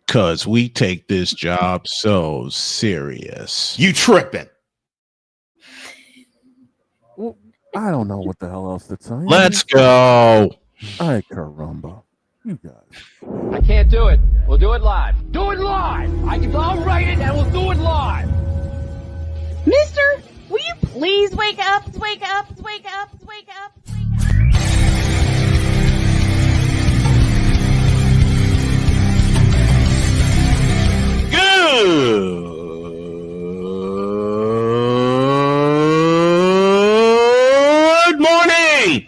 Cause we take this job so serious. You tripping. Well, I don't know what the hell else to tell you. Let's go. Ay, caramba. You guys. I can't do it. We'll do it live. Do it live. I'll write it and we'll do it live. Mister, will you please wake up, wake up, wake up, wake up, wake up? Good morning.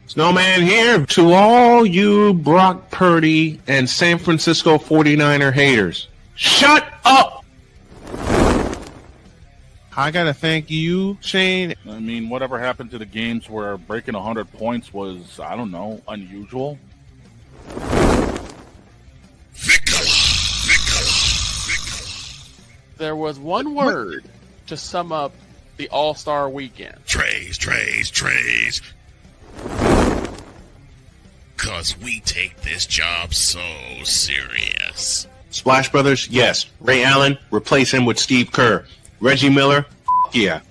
Snowman here to all you Brock Purdy and San Francisco 49er haters. Shut up. I gotta thank you, Shane. I mean, whatever happened to the games where breaking 100 points was, I don't know, unusual? There was one word to sum up the All-Star weekend. Trays. Cause we take this job so serious. Splash Brothers, yes. Ray Allen, replace him with Steve Kerr. Reggie Miller, yeah.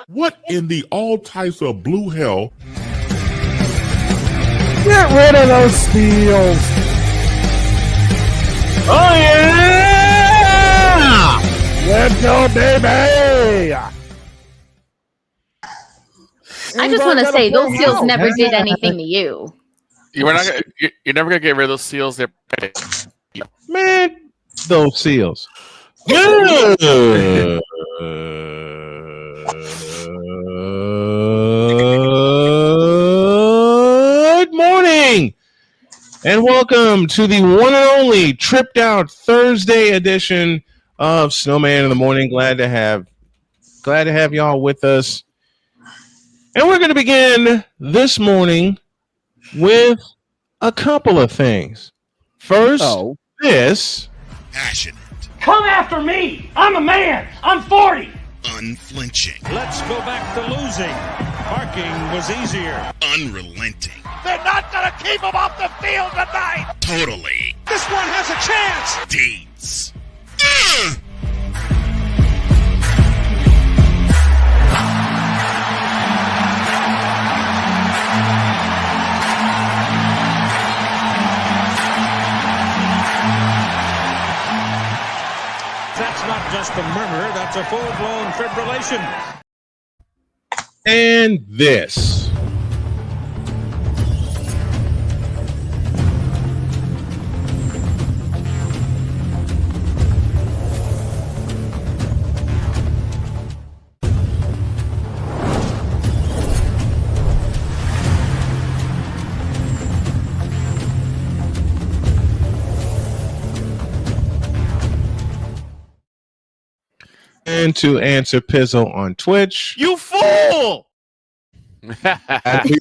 What in the all types of blue hell? Get rid of those steals. Oh, yeah! Let's go, baby. I just want to say those seals never did anything to you. You're never gonna get rid of those seals. They're Man, those seals. Good morning, and welcome to the one and only Tripped Out Thursday edition of Snowman in the Morning. Glad to have y'all with us. And we're going to begin this morning with a couple of things. First, this. Passionate. Come after me. I'm a man. I'm 40. Unflinching. Let's go back to losing. Parking was easier. Unrelenting. They're not going to keep him off the field tonight. Totally. This one has a chance. Deeds. That's not just a murmur, that's a full-blown fibrillation. And this. And to answer Pizzle on Twitch. you fool! Be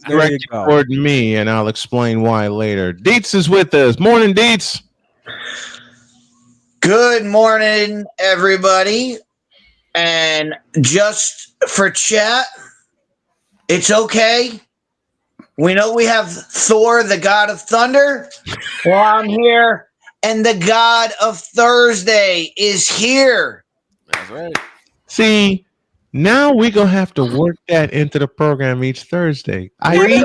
directed toward me, and I'll explain why later. Dietz is with us. Morning, Dietz. Good morning, everybody. And just for chat, it's okay. We know we have Thor, the god of thunder. Well, I'm here, and the god of Thursday is here. That's right. See, now we're going to have to work that into the program each Thursday. We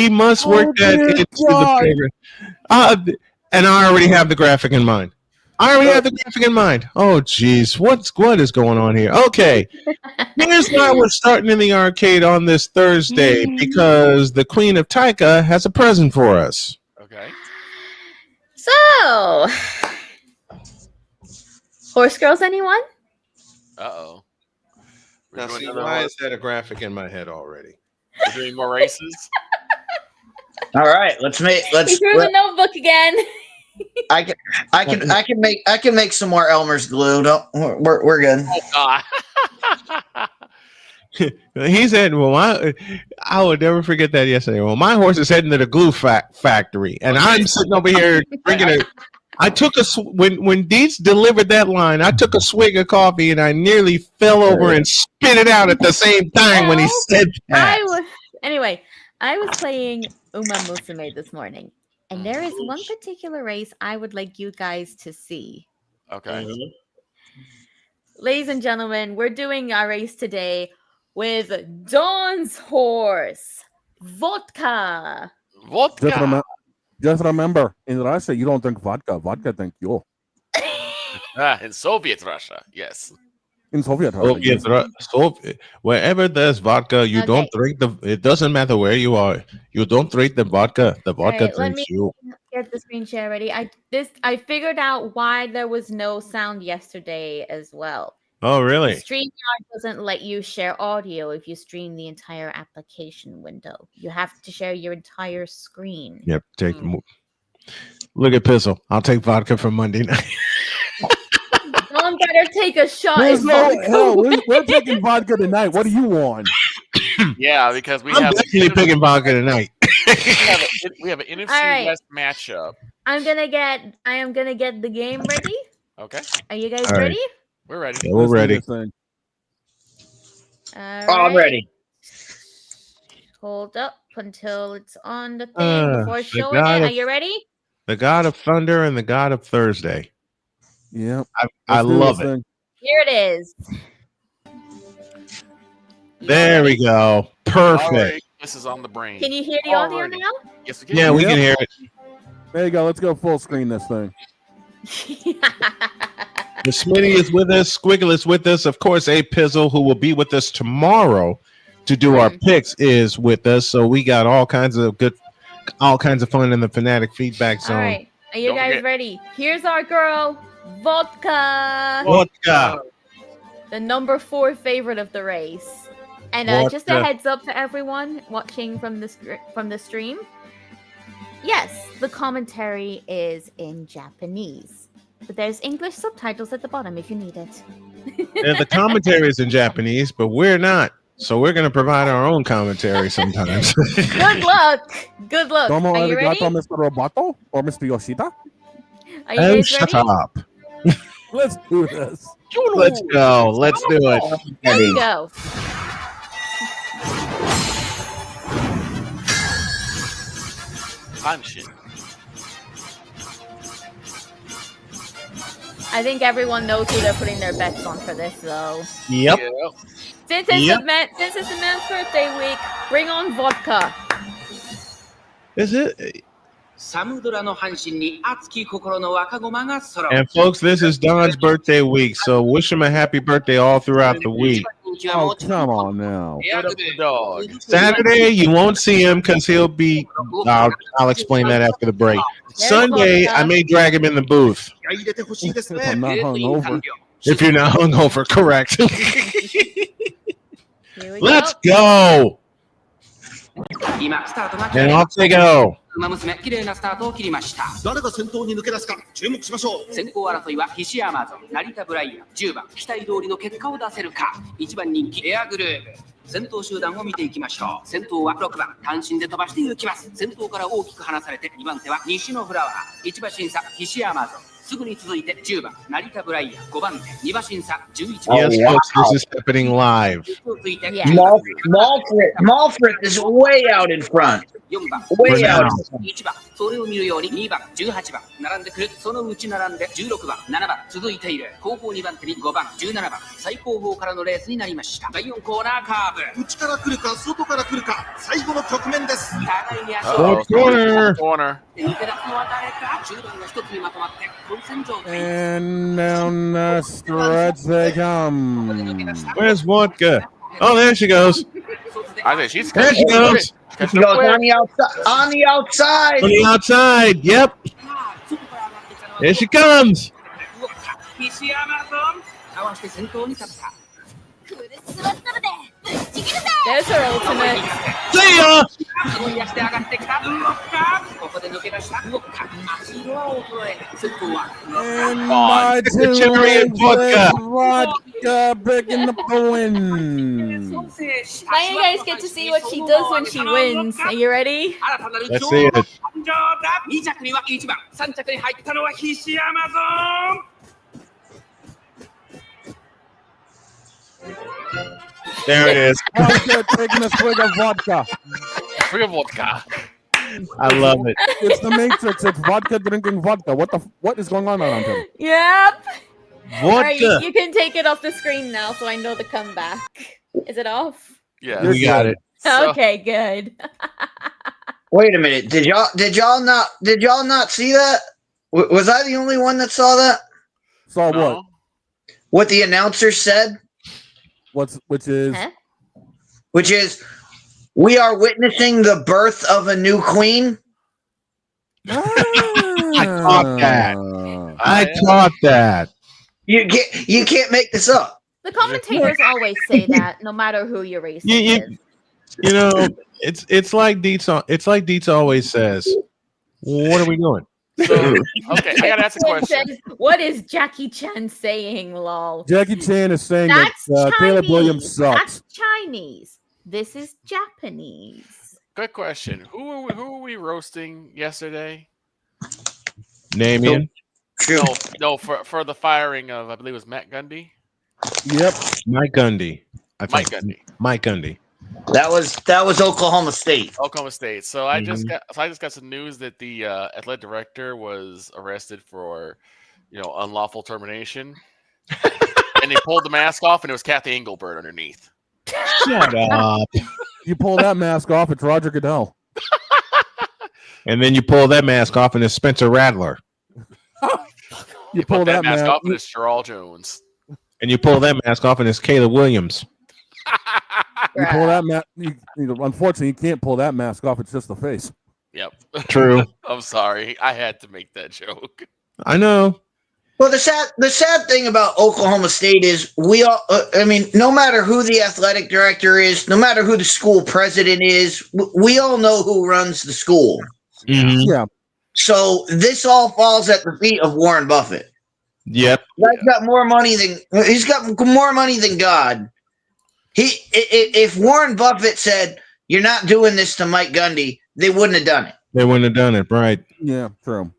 must work that into the program. And I already have the graphic in mind. Oh, geez. What is going on here? Okay. Here's why we're starting in the arcade on this Thursday, because the Queen of Taika has a present for us. Okay. So, horse girls, anyone? Uh-oh. Now, see, why is that a graphic in my head already? We're doing more races? All right, let's You threw the notebook again. I can make some more Elmer's glue. We're good. Oh, God. He said, well, I would never forget that yesterday. Well, my horse is heading to the glue factory, and I'm sitting over here drinking I took when Dietz delivered that line, I took a swig of coffee and I nearly fell over and spit it out at the same time when he said that. I was playing Uma Musume this morning, and there is one particular race I would like you guys to see. Okay. Ladies and gentlemen, we're doing our race today with Dawn's Horse, Vodka. Just remember, in Russia, you don't drink vodka. Vodka drink you. In Soviet Russia, yes. In Soviet Russia. Wherever there's vodka, you don't drink it doesn't matter where you are. You don't drink the vodka. The vodka drinks you. Get the screen share ready. I figured out why there was no sound yesterday as well. Oh, really? StreamYard doesn't let you share audio if you stream the entire application window. You have to share your entire screen. Yep. Look at Pizzle. I'll take vodka for Monday night. Someone better take a shot. We're taking vodka tonight. What do you want? Yeah, because I'm definitely picking vodka tonight. we have an NFC West matchup. I am gonna get the game ready. Okay. Are you guys ready? We're ready. Yeah, we're ready. I'm ready. Hold up until it's on the thing before showing it. Are you ready? The God of Thunder and the God of Thursday. Yeah. I love it. Here it is. There we go. Perfect. Right. This is on the brain. Can you hear the audio now? Yes, we can. Yeah, we can hear it. There you go. Let's go full screen this thing. The Smitty is with us. Squiggle is with us. Of course, A Pizzle, who will be with us tomorrow to do our picks, is with us. So we got all kinds of fun in the Fanatic feedback zone. All right. Are you guys ready? Here's our girl, Vodka. Vodka. The number 4 favorite of the race. And just a heads up to everyone watching from the stream. Yes, the commentary is in Japanese, but there's English subtitles at the bottom if you need it. Yeah, the commentary is in Japanese, but we're not. So we're going to provide our own commentary sometimes. Good luck. Good luck. Are you ready? Mr. Roboto or Mr. Yoshida? Are you guys ready? Shut up. Let's do this. Let's go. Let's do it. Let's go. I think everyone knows who they're putting their bets on for this, though. Yep. Since it's the man's birthday week, bring on vodka. Is it? And folks, this is Don's birthday week, so wish him a happy birthday all throughout the week. Oh, come on now. Saturday, you won't see him because he'll be. I'll explain that after the break. Sunday, I may drag him in the booth. I'm not hungover. If you're not hungover, correct. Let's go. And off they go. 馬娘綺麗なスタートを切りました。誰が先頭に抜け出すか注目しましょう。先行争いは菱山ぞ、成田ブライアン、10番期待通りの結果を出せるか。1番人気エアグルーヴ。先頭集団を見ていきましょう。先頭は6番単身で飛ばしていきます。先頭から大きく離されて2番手は西のフラワー。1馬審査菱山ぞ。すぐに続いて10番成田ブライアン、5番手2馬審査11番。 Yes, folks, this is happening live. Malfred is way out in front. Way out. 1番それを見るように2番18番並んでくる。そのうち並んで16番7番続いている。後方2番手に5番17番最後方からのレースになりました。第4コーナーカーブ。内から来るか外から来るか最後の局面です。互いに足を Corner. 抜け出すのは誰か。中段が一つにまとまって混戦状態。 And down the stretch they come. Where's Vodka? Oh, there she goes. I think she's There she goes. She goes on the outside. On the outside. On the outside. Yep. Here she comes. 西山さん合わせて先頭に立った。 There's her ultimate. See ya. 白い足で上がってきた。動くか。ここで抜け出した。動くか。足色は衰え。先頭は。And my vodka breaking up the win. Now you guys get to see what she does when she wins. Are you ready? Let's see it. 2着には1番、3着に入ったのは菱山ゾーン。There it is. Vodka taking a swig of vodka. Swig of vodka. I love it. It's the Matrix. It's vodka drinking vodka. What is going on around him? Yep. All right, Vodka. you can take it off the screen now, so I know the comeback. Is it off? Yeah. We got it. So- Okay, good. Wait a minute. Did y'all not see that? Was I the only one that saw that? Saw No. what? What the announcer said? Which is? Huh? Which is, we are witnessing the birth of a new queen. I caught that. I caught that. You can't make this up. The commentators always say that, no matter who your race You is. know, it's like Dietz always says. What are we doing? So, okay, I gotta ask a question. Says, what is Jackie Chan saying, lol? Jackie Chan is saying That's that Caleb Chinese. Williams sucks. That's Chinese. This is Japanese. Good question. Who were we roasting yesterday? Namian. No, for the firing of, I believe it was Matt Gundy. Yep. Mike Gundy. Mike Gundy. Mike Gundy. That was Oklahoma State. Oklahoma State. So I just got some news that the athletic director was arrested for, unlawful termination, and they pulled the mask off, and it was Kathy Engelbert underneath. Shut up. You pull that mask off, it's Roger Goodell. And then you pull that mask off, and it's Spencer Rattler. You pull that mask off, and it's Gerald Jones. And you pull that mask off, and it's Caleb Williams. You pull that mask. Unfortunately, you can't pull that mask off. It's just the face. Yep. True. I'm sorry. I had to make that joke. I know. Well, the sad thing about Oklahoma State is we all. No matter who the athletic director is, no matter who the school president is, we all know who runs the school. Mm-hmm. Yeah. So this all falls at the feet of Warren Buffett. Yep. He's got more money than God. If Warren Buffett said, "You're not doing this to Mike Gundy," they wouldn't have done it. They wouldn't have done it, right? Yeah, true.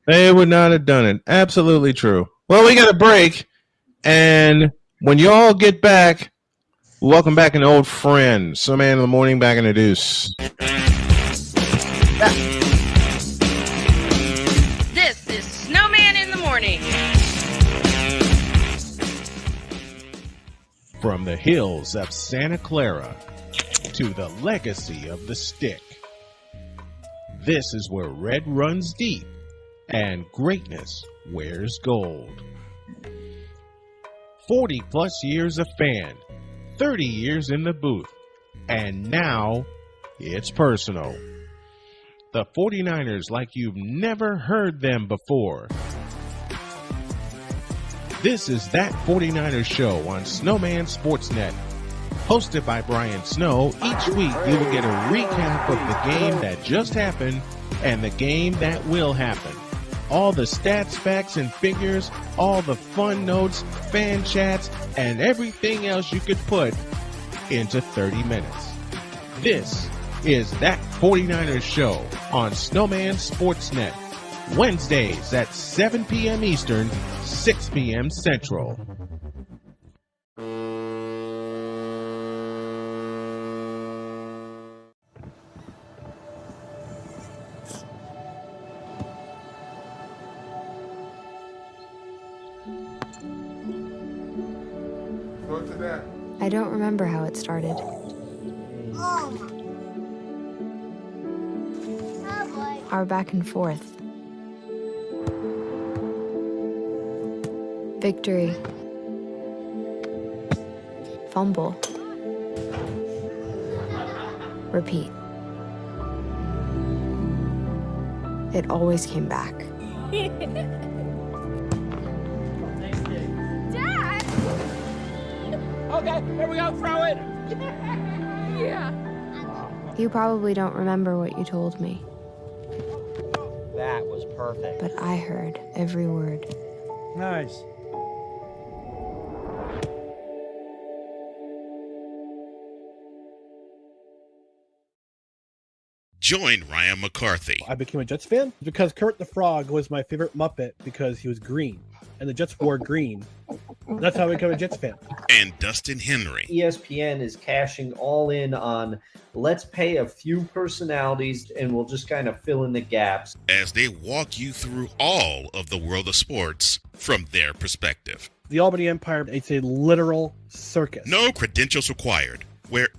They would not have done it. Absolutely true. Well, we got a break, and when you all get back, welcome back an old friend. Some man in the morning back in the deuce. This is Snowman in the Morning. From the hills of Santa Clara to the legacy of the stick, this is where red runs deep and greatness wears gold. 40 plus years a fan, 30 years in the booth, and now it's personal. The 49ers like you've never heard them before. This is That 49ers Show on Snowman Sportsnet. Hosted by Brian Snow, each week you will get a recap of the game that just happened and the game that will happen. All the stats, facts, and figures, all the fun notes, fan chats, and everything else you could put into 30 minutes. This is That 49ers Show on Snowman Sportsnet. Wednesdays at 7 p.m. Eastern, 6 p.m. Central. I don't remember how it started. Our back and forth. Victory. Fumble. Repeat. It always came back. Dad! Okay, here we go, throw it! Yeah. You probably don't remember what you told me, That was perfect. but I heard every word. Nice. Join Ryan McCarthy I became a Jets fan because Kurt the Frog was my favorite Muppet because he was green, and the Jets wore green. That's how I became a Jets fan. and Dustin Henry ESPN is cashing all in on let's pay a few personalities and we'll just kind of fill in the gaps. as they walk you through all of the world of sports from their perspective. The Albany Empire, it's a literal circus. No credentials required. Where,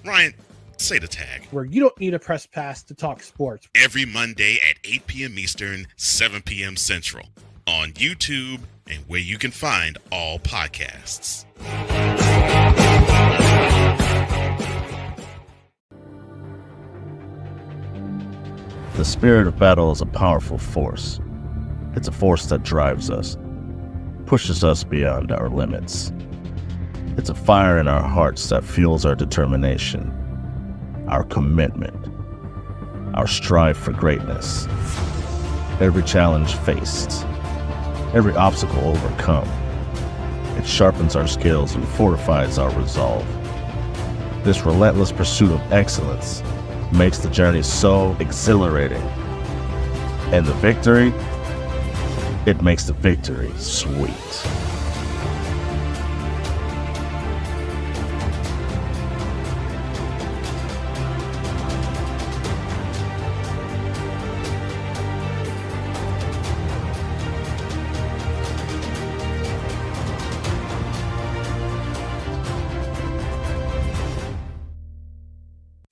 Ryan, say the tag. Where you don't need a press pass to talk sports. Every Monday at 8 p.m. Eastern, 7 p.m. Central. On YouTube and where you can find all podcasts. The spirit of battle is a powerful force. It's a force that drives us, pushes us beyond our limits. It's a fire in our hearts that fuels our determination, our commitment, our strive for greatness. Every challenge faced, every obstacle overcome, it sharpens our skills and fortifies our resolve. This relentless pursuit of excellence makes the journey so exhilarating. And the victory, it makes the victory sweet.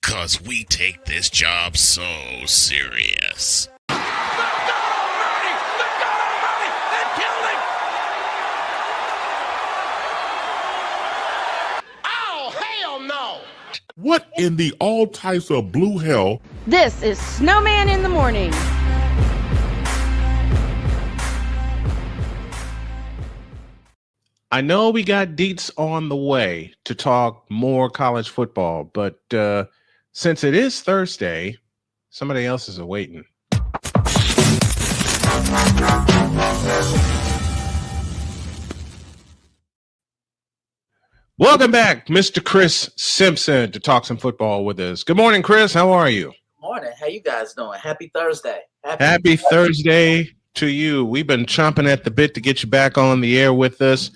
Cause we take this job so serious. Oh, hell no! What in the all types of blue hell? This is Snowman in the Morning. I know we got deets on the way to talk more college football, but since it is Thursday, somebody else is awaiting. Welcome back, Mr. Chris Simpson, to talk some football with us. Good morning, Chris. How are you? Morning. How you guys doing? Happy Thursday. Happy Thursday to you. We've been chomping at the bit to get you back on the air with us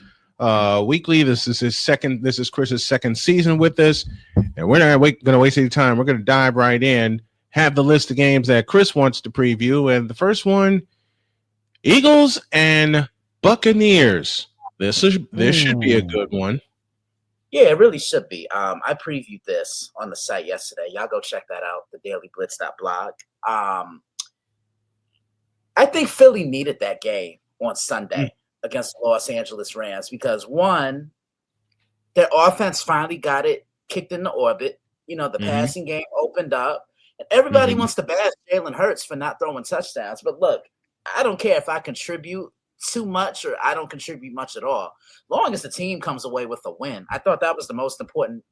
weekly. This is Chris's second season with us, and we're not going to waste any time. We're going to dive right in, have the list of games that Chris wants to preview, and the first one, Eagles and Buccaneers. This should be a good one. Yeah, it really should be. I previewed this on the site yesterday. Y'all go check that out, the dailyblitz.blog. I think Philly needed that game on Sunday against the Los Angeles Rams because, one, their offense finally got it kicked into orbit. You know, the passing game opened up. And everybody wants to bash Jalen Hurts for not throwing touchdowns. But look, I don't care if I contribute too much or I don't contribute much at all. Long as the team comes away with a win. I thought that was the most important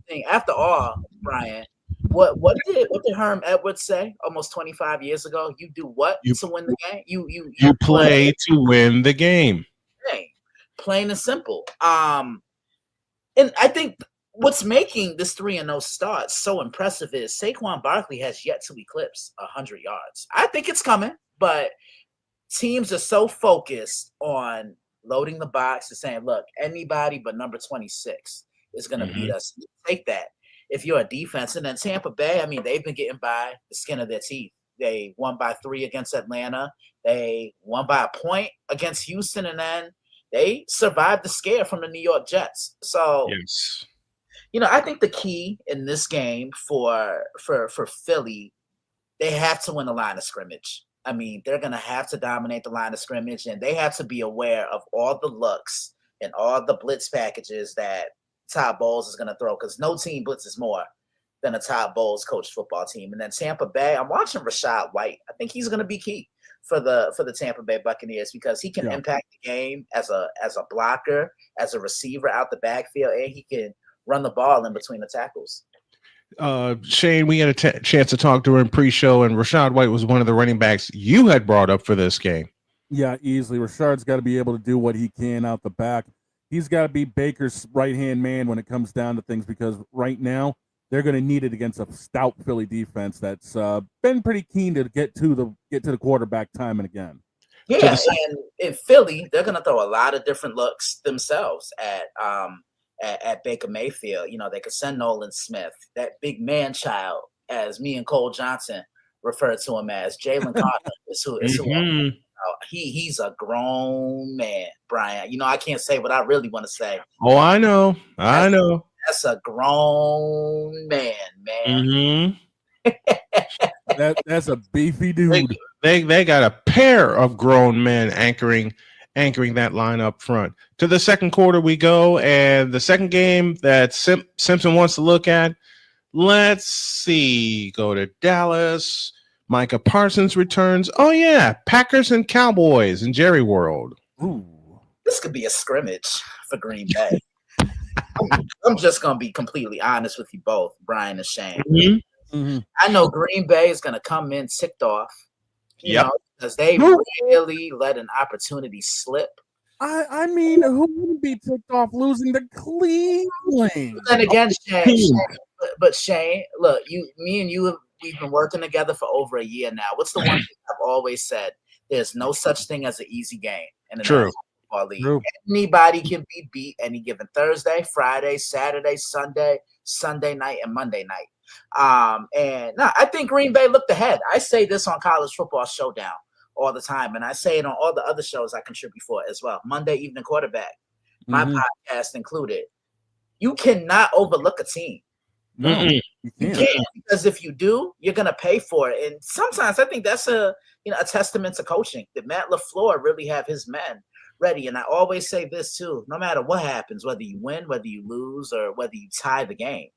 thing. After all, Brian, what did Herm Edwards say almost 25 years ago? You do what to win the game? You play to win the game. Plain and simple. And I think what's making this 3-0 start so impressive is Saquon Barkley has yet to eclipse 100 yards. I think it's coming, but teams are so focused on loading the box and saying, look, anybody but number 26 is going to beat us. Take that. If you're a defense, and then Tampa Bay, I mean, they've been getting by the skin of their teeth. They won by 3 against Atlanta. They won by a point against Houston, and then they survived the scare from the New York Jets. So, I think the key in this game for Philly, they have to win the line of scrimmage. I mean, they're going to have to dominate the line of scrimmage, and they have to be aware of all the looks and all the blitz packages that Todd Bowles is going to throw, because no team blitzes more than a Todd Bowles coached football team. And then Tampa Bay, I'm watching Rashad White. I think he's going to be key for the Tampa Bay Buccaneers because he can impact the game as a blocker, as a receiver out the backfield, and he can run the ball in between the tackles. Shane, we had a chance to talk during pre-show, and Rachaad White was one of the running backs you had brought up for this game. Yeah, easily. Rashard's got to be able to do what he can out the back. He's got to be Baker's right-hand man when it comes down to things, because right now they're going to need it against a stout Philly defense that's been pretty keen to get to the quarterback time and again. Yeah, and in Philly, they're going to throw a lot of different looks themselves at Baker Mayfield. You know, they could send Nolan Smith, that big man child, as me and Cole Johnson refer to him as. Jalen Carter is who he's a grown man, Brian. You know, I can't say what I really want to say. Oh, I know. That's a grown man. That's a beefy dude. They got a pair of grown men anchoring that line up front. To the second quarter we go, and the second game that Simpson wants to look at. Let's see. Go to Dallas. Micah Parsons returns. Oh yeah, Packers and Cowboys in Jerry World. Ooh, this could be a scrimmage for Green Bay. I'm just gonna be completely honest with you both, Brian and Shane. I know Green Bay is gonna come in ticked off, you know, because they really let an opportunity slip. I mean, who wouldn't be ticked off losing to Cleveland? Then again, Shane, look, me and you we've been working together for over a year now. What's the one thing I've always said? There's no such thing as an easy game in the National Football League. Anybody can be beat any given Thursday, Friday, Saturday, Sunday night, and Monday night. I think Green Bay looked ahead. I say this on College Football Showdown all the time, and I say it on all the other shows I contribute for as well. Monday Evening Quarterback, my podcast included. You cannot overlook a team. No, you can't, because if you do, you're gonna pay for it. And sometimes I think that's a testament to coaching. That Matt LaFleur really have his men ready. And I always say this too: no matter what happens, whether you win, whether you lose, or whether you tie the game,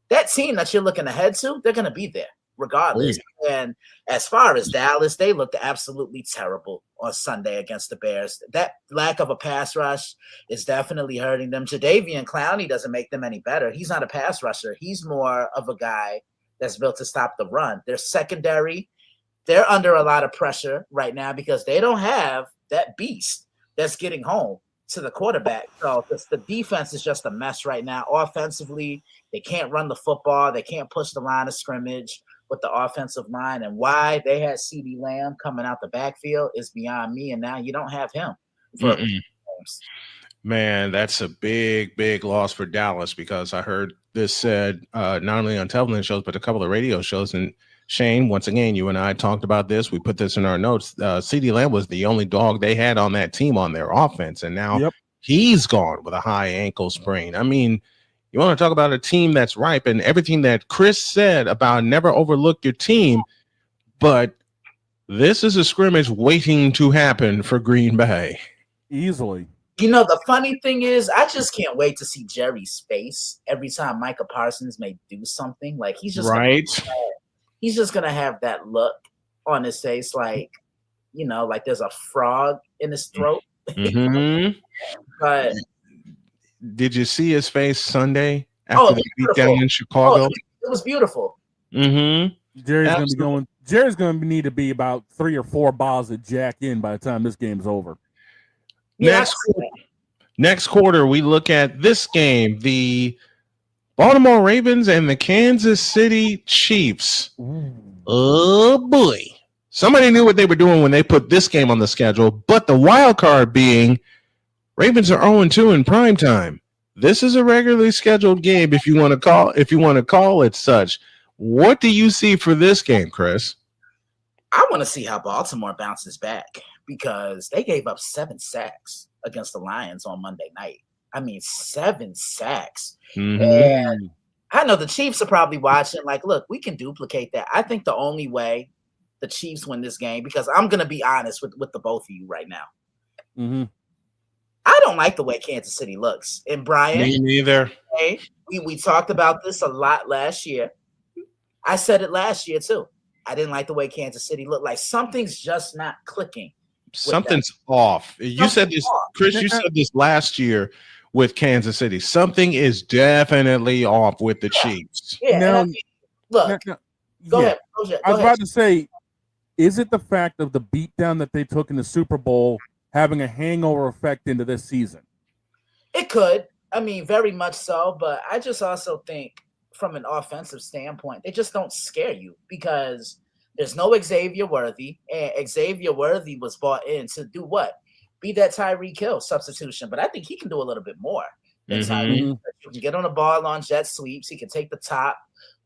that team that you're looking ahead to, they're gonna be there regardless. And as far as Dallas, they looked absolutely terrible on Sunday against the Bears. That lack of a pass rush is definitely hurting them. Jadeveon Clowney doesn't make them any better. He's not a pass rusher. He's more of a guy that's built to stop the run. Their secondary, they're under a lot of pressure right now because they don't have that beast that's getting home to the quarterback. So the defense is just a mess right now. Offensively, they can't run the football. They can't push the line of scrimmage with the offensive line, and why they had CeeDee Lamb coming out the backfield is beyond me. And now you don't have him. Man, that's a big loss for Dallas, because I heard this said not only on television shows but a couple of radio shows. And Shane, once again, you and I talked about this. We put this in our notes. CeeDee Lamb was the only dog they had on that team on their offense, and now he's gone with a high ankle sprain. I mean, you want to talk about a team that's ripe, and everything that Chris said about never overlook your team, but this is a scrimmage waiting to happen for Green Bay. Easily. You know, the funny thing is, I just can't wait to see Jerry's face every time Micah Parsons may do something. Like, he's just he's just gonna have that look on his face, like, you know, like there's a frog in his throat. But did you see his face Sunday after the beatdown in Chicago? It was beautiful. Jerry's gonna need to be about 3 or 4 balls of Jack in by the time this game's over. Next quarter, we look at this game: the Baltimore Ravens and the Kansas City Chiefs. Oh boy! Somebody knew what they were doing when they put this game on the schedule. But the wild card being, Ravens are 0-2 in prime time. This is a regularly scheduled game, if you want to call it such. What do you see for this game, Chris? I want to see how Baltimore bounces back, because they gave up 7 sacks against the Lions on Monday night. I mean, 7 sacks. And I know the Chiefs are probably watching like, look, we can duplicate that. I think the only way the Chiefs win this game, because I'm going to be honest with the both of you right now. I don't like the way Kansas City looks. And Brian, me neither. Hey, we talked about this a lot last year. I said it last year too. I didn't like the way Kansas City looked. Like, something's just not clicking. Something's off. You said this, Chris. You said this last year with Kansas City. Something is definitely off with the Chiefs. Yeah, Now- and I mean, look, now- go yeah. ahead. Go I was ahead. about to say, is it the fact of the beatdown that they took in the Super Bowl having a hangover effect into this season? It could. I mean, very much so. But I just also think from an offensive standpoint, they just don't scare you because there's no Xavier Worthy. And Xavier Worthy was brought in to do what? Be that Tyreek Hill substitution. But I think he can do a little bit more than Tyreek. You can get on the ball on jet sweeps. He can take the top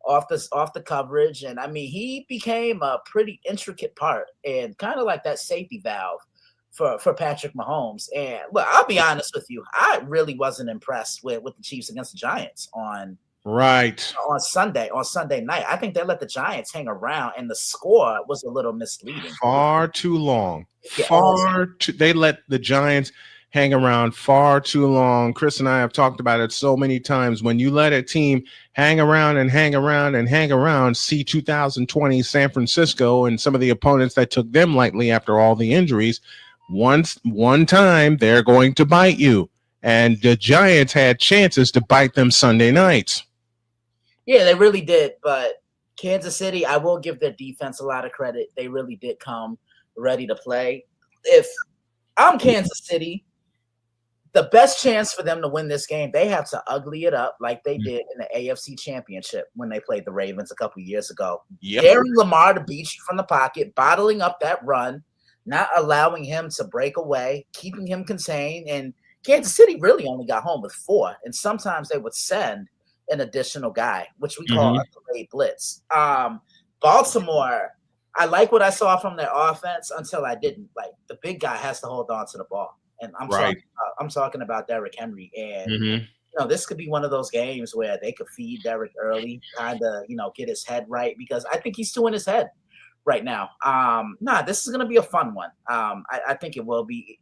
off the coverage. And I mean, he became a pretty intricate part and kind of like that safety valve for Patrick Mahomes. And look, I'll be honest with you, I really wasn't impressed with the Chiefs against the Giants on Sunday night. I think they let the Giants hang around, and the score was a little misleading. Far too long. Yeah, They let the Giants hang around far too long. Chris and I have talked about it so many times. When you let a team hang around and hang around and hang around, see 2020 San Francisco and some of the opponents that took them lightly after all the injuries. One time they're going to bite you, and the Giants had chances to bite them Sunday nights. Yeah, they really did. But Kansas City, I will give their defense a lot of credit. They really did come ready to play. If I'm Kansas City, the best chance for them to win this game, they have to ugly it up like they did in the AFC Championship when they played the Ravens a couple years ago. Daring Lamar to beat you from the pocket, bottling up that run, not allowing him to break away, keeping him contained. And Kansas City really only got home with 4. And sometimes they would send an additional guy, which we call a delayed blitz. Baltimore, I like what I saw from their offense until I didn't. Like, the big guy has to hold on to the ball. And I'm talking about Derrick Henry. And this could be one of those games where they could feed Derrick early, kind of, get his head right, because I think he's too in his head right now. This is going to be a fun one. I think it will be.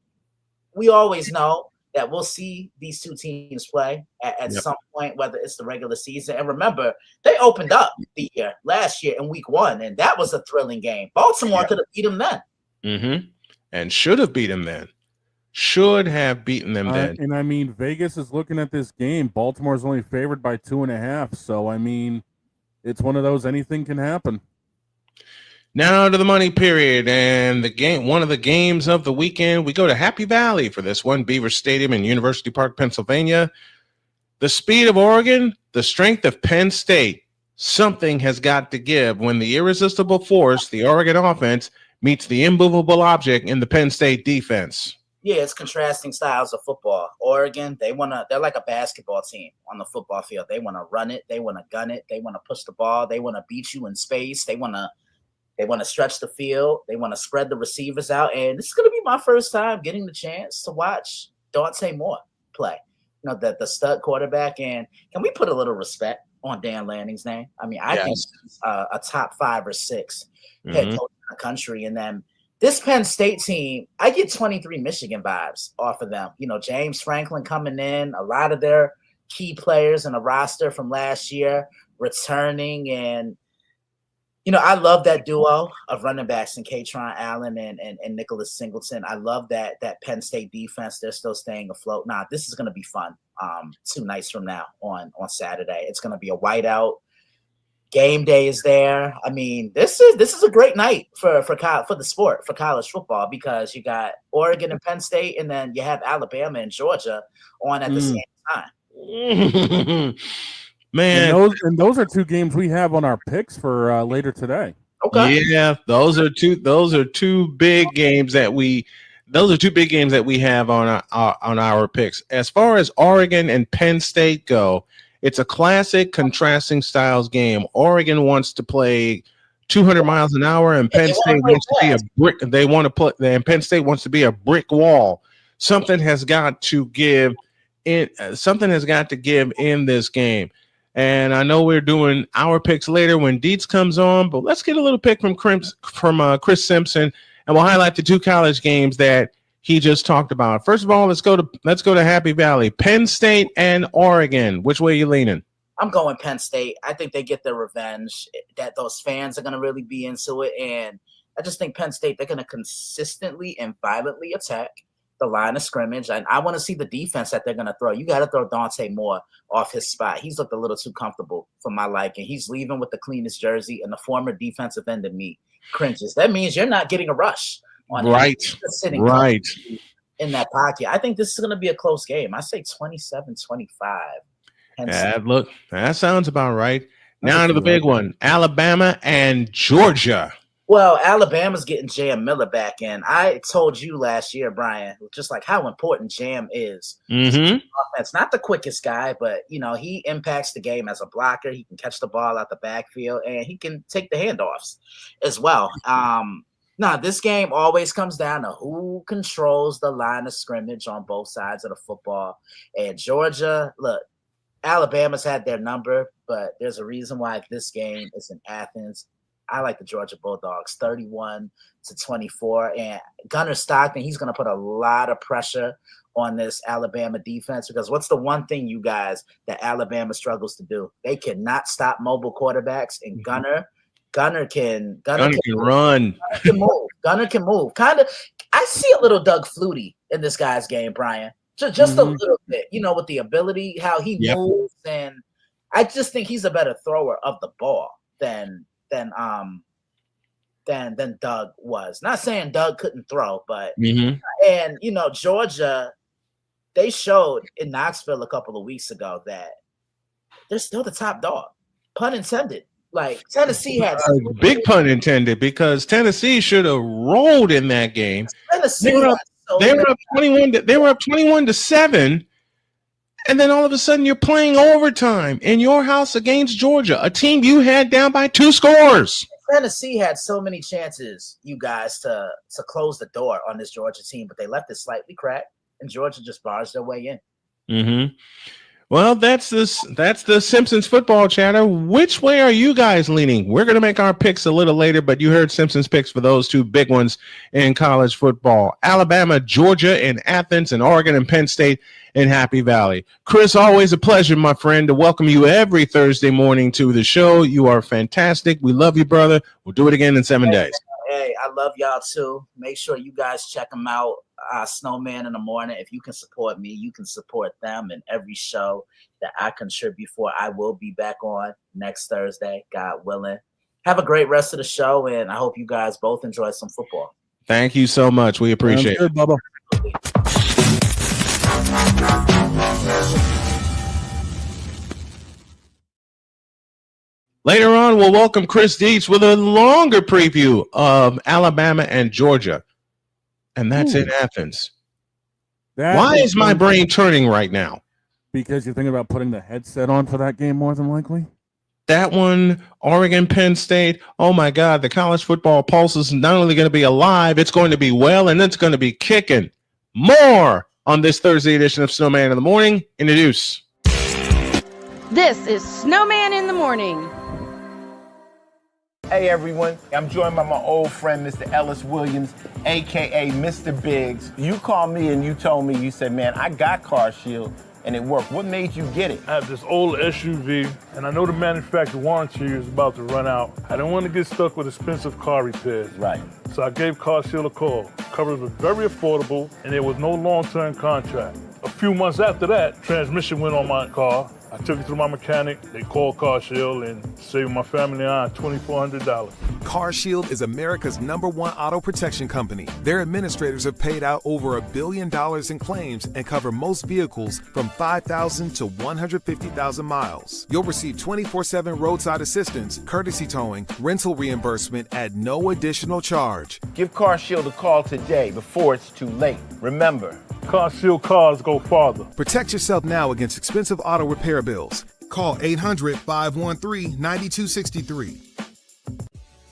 We always know that we'll see these two teams play at some point, whether it's the regular season. And remember, they opened up the year last year in week 1, and that was a thrilling game. Baltimore could have beat them then. And should have beat them then. Should have beaten them then. And I mean, Vegas is looking at this game. Baltimore's only favored by 2.5. So, I mean, it's one of those, anything can happen. Now to the money period, and one of the games of the weekend. We go to Happy Valley for this one, Beaver Stadium in University Park, Pennsylvania. The speed of Oregon, the strength of Penn State. Something has got to give when the irresistible force, the Oregon offense, meets the immovable object in the Penn State defense. Yeah, it's contrasting styles of football. Oregon, they're like a basketball team on the football field. They want to run it, they want to gun it, they want to push the ball, they want to beat you in space, they want to stretch the field. They want to spread the receivers out. And this is going to be my first time getting the chance to watch Dante Moore play. The stud quarterback. And can we put a little respect on Dan Lanning's name? I mean, I think he's a top 5 or 6 head coach in the country. And then this Penn State team, I get 23 Michigan vibes off of them. James Franklin coming in, a lot of their key players in the roster from last year returning. And I love that duo of running backs and Katron Allen and Nicholas Singleton. I love that Penn State defense. They're still staying afloat. This is going to be fun 2 nights from now on Saturday. It's going to be a whiteout. Game day is there. I mean, this is a great night for the sport, for college football, because you got Oregon and Penn State, and then you have Alabama and Georgia on at the same time. Man, and those are 2 games we have on our picks for later today. Okay. Yeah, those are two big games that we have on our picks. As far as Oregon and Penn State go, it's a classic contrasting styles game. Oregon wants to play 200 miles an hour, and Penn State wants to be a brick. And Penn State wants to be a brick wall. Something has got to give in this game. And I know we're doing our picks later when Dietz comes on, but let's get a little pick from Chris Simpson, and we'll highlight the 2 college games that he just talked about. First of all, let's go to Happy Valley. Penn State and Oregon. Which way are you leaning? I'm going Penn State. I think they get their revenge. That those fans are going to really be into it, and I just think Penn State, they're going to consistently and violently attack the line of scrimmage. And I want to see the defense that they're going to throw. You got to throw Dante Moore off his spot. He's looked a little too comfortable for my liking. He's leaving with the cleanest jersey, and the former defensive end of me cringes. That means you're not getting a rush on right. Sitting right in that pocket. I think this is going to be a close game. I say 27-25. Yeah, look, that sounds about right. Now to the big one, Alabama and Georgia. Well, Alabama's getting Jam Miller back in. I told you last year, Brian, just like how important Jam is. That's not the quickest guy, but he impacts the game as a blocker. He can catch the ball out the backfield, and he can take the handoffs as well. Now, this game always comes down to who controls the line of scrimmage on both sides of the football. And Georgia, look, Alabama's had their number, but there's a reason why this game is in Athens. I like the Georgia Bulldogs, 31-24. And Gunnar Stockton, he's going to put a lot of pressure on this Alabama defense, because what's the one thing, you guys, that Alabama struggles to do? They cannot stop mobile quarterbacks, and Gunnar can run. Gunnar can move. Kind of, I see a little Doug Flutie in this guy's game, Brian. Just a little bit, with the ability, how he moves, and I just think he's a better thrower of the ball than Doug was. Not saying Doug couldn't throw, but and Georgia, they showed in Knoxville a couple of weeks ago that they're still the top dog. Pun intended. Like Tennessee had big pun intended, because Tennessee should have rolled in that game. They were up 21-7, and then all of a sudden you're playing overtime in your house against Georgia, a team you had down by 2 scores. Tennessee had so many chances, you guys, to close the door on this Georgia team, but they left it slightly cracked, and Georgia just barged their way in. Well, that's the Simpsons football chatter. Which way are you guys leaning? We're going to make our picks a little later, but you heard Simpsons picks for those 2 big ones in college football. Alabama, Georgia in Athens, and Oregon and Penn State in Happy Valley. Chris, always a pleasure, my friend, to welcome you every Thursday morning to the show. You are fantastic. We love you, brother. We'll do it again in 7 days. Hey, I love y'all too. Make sure you guys check them out. Snowman in the Morning. If you can support me, you can support them in every show that I contribute for. I will be back on next Thursday, God willing. Have a great rest of the show, and I hope you guys both enjoy some football. Thank you so much. We appreciate it. Bubba. Later on, we'll welcome Chris Dietz with a longer preview of Alabama and Georgia. And that's in Athens. Why is my brain turning right now? Because you're thinking about putting the headset on for that game more than likely? That one, Oregon, Penn State. Oh, my God. The college football pulse is not only going to be alive, it's going to be well, and it's going to be kicking. More on this Thursday edition of Snowman in the Morning. Introduce. This is Snowman in the Morning. Hey everyone, I'm joined by my old friend, Mr. Ellis Williams, aka Mr. Biggs. You called me and you told me, you said, man, I got Car Shield and it worked. What made you get it? I have this old SUV and I know the manufacturer warranty is about to run out. I don't want to get stuck with expensive car repairs. Right. So I gave Car Shield a call. Coverage was very affordable and there was no long-term contract. A few months after that, transmission went on my car. I took it to my mechanic, they called Car Shield and saved my family on $2,400. Car Shield is America's #1 auto protection company. Their administrators have paid out over $1 billion in claims and cover most vehicles from 5,000 to 150,000 miles. You'll receive 24/7 roadside assistance, courtesy towing, rental reimbursement at no additional charge. Give Car Shield a call today before it's too late. Remember, Car Shield cars go farther. Protect yourself now against expensive auto repair bills. Call 800-513-9263.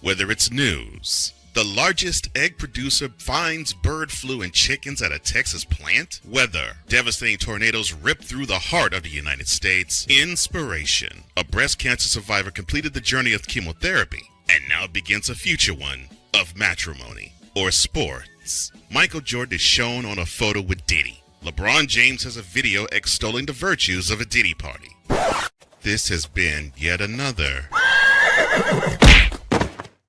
Whether it's news, the largest egg producer finds bird flu in chickens at a Texas plant, weather, devastating tornadoes rip through the heart of the United States, inspiration, a breast cancer survivor completed the journey of chemotherapy and now begins a future one of matrimony or sports. Michael Jordan is shown on a photo with Diddy. LeBron James has a video extolling the virtues of a Diddy party. This has been yet another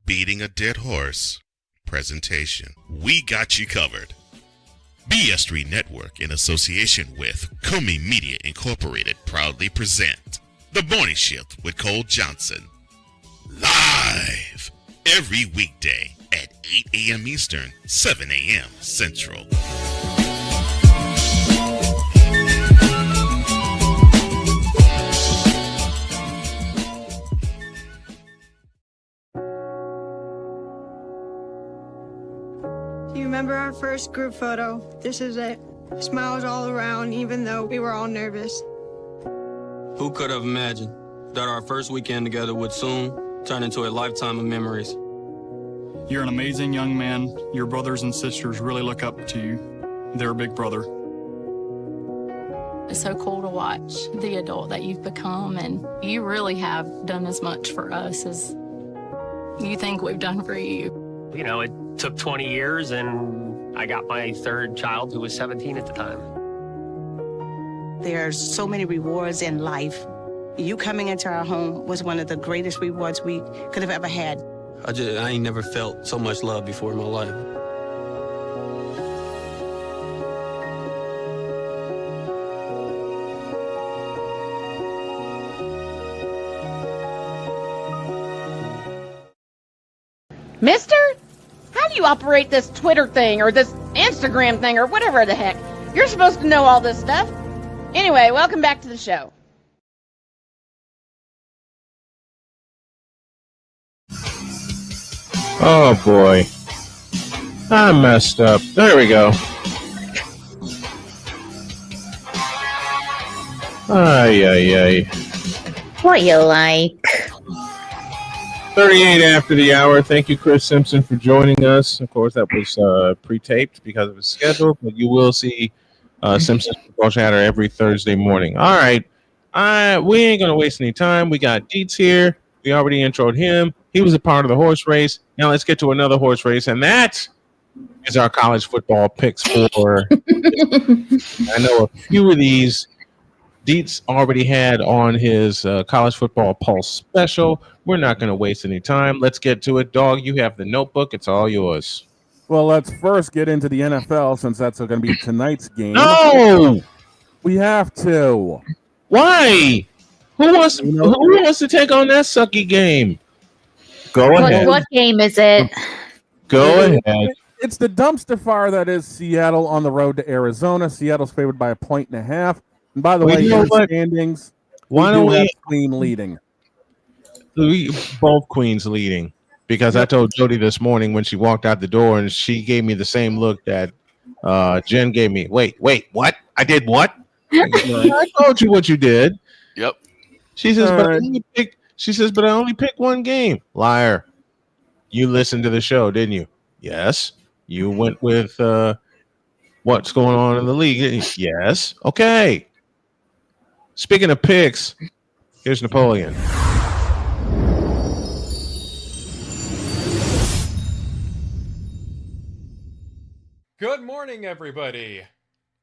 Beating a Dead Horse presentation. We got you covered. BS3 Network, in association with Comey Media Incorporated, proudly present The Morning Shift with Cole Johnson. Live every weekday at 8 a.m. Eastern, 7 a.m. Central. Do you remember our first group photo? This is it. Smiles all around, even though we were all nervous. Who could have imagined that our first weekend together would soon turn into a lifetime of memories? You're an amazing young man. Your brothers and sisters really look up to you. They're a big brother. It's so cool to watch the adult that you've become, and you really have done as much for us as you think we've done for you. You know, it took 20 years, and I got my third child, who was 17 at the time. There's so many rewards in life. You coming into our home was one of the greatest rewards we could have ever had. I ain't never felt so much love before in my life. Mister? How do you operate this Twitter thing or this Instagram thing or whatever the heck? You're supposed to know all this stuff. Anyway, welcome back to the show. Oh boy. I messed up. There we go. Ay. What you like? 38 after the hour. Thank you, Chris Simpson, for joining us. Of course, that was pre-taped because of his schedule, but you will see Simpson's Football Chatter every Thursday morning. All right. We ain't going to waste any time. We got Dietz here. We already introed him. He was a part of the horse race. Now let's get to another horse race, and that is our college football picks for. I know a few of these Dietz already had on his college football pulse special. We're not going to waste any time. Let's get to it. Dog, you have the notebook. It's all yours. Well, let's first get into the NFL since that's going to be tonight's game. No! We have to. Why? Who wants to take on that sucky game? Go ahead. What game is it? Go ahead. It's the dumpster fire that is Seattle on the road to Arizona. Seattle's favored by 1.5. And by the way, in the standings, why don't we have Queen leading? Both Queens leading. Because I told Jody this morning when she walked out the door and she gave me the same look that Jen gave me. Wait, what? I did what? I told you what you did. Yep. She says, but I only picked one game. Liar. You listened to the show, didn't you? Yes. You went with what's going on in the league. Yes. Okay. Speaking of picks, here's Napoleon. Good morning, everybody.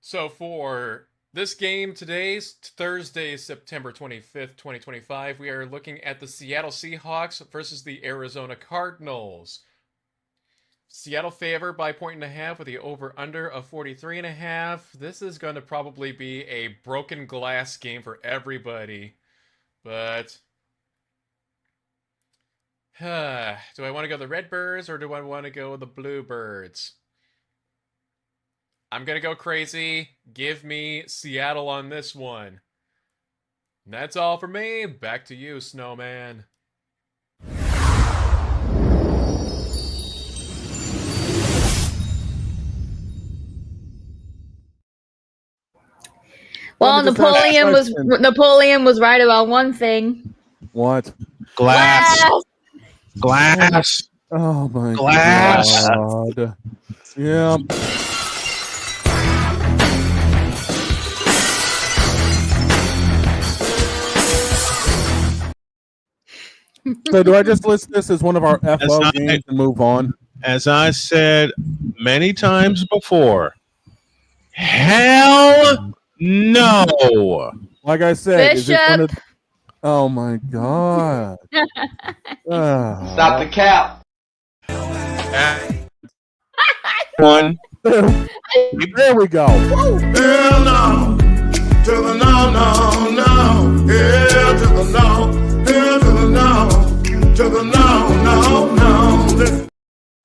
So for this game today, Thursday, September 25th, 2025, we are looking at the Seattle Seahawks versus the Arizona Cardinals. Seattle favored by 1.5 with the over-under of 43.5. This is going to probably be a broken glass game for everybody. But do I want to go the Redbirds or do I want to go the Bluebirds? I'm going to go crazy. Give me Seattle on this one. And that's all for me. Back to you, Snowman. Well, Napoleon was right about one thing. What? Glass. Oh my Glass. God. Yeah. So do I just list this as one of our FO games and move on? As I said many times before, hell no. Like I said, Bishop. Oh my God. Stop the cap. One, There we go. Hell no. To the no, no, no. Hell to the no. Hell to the no. To the no, no, no.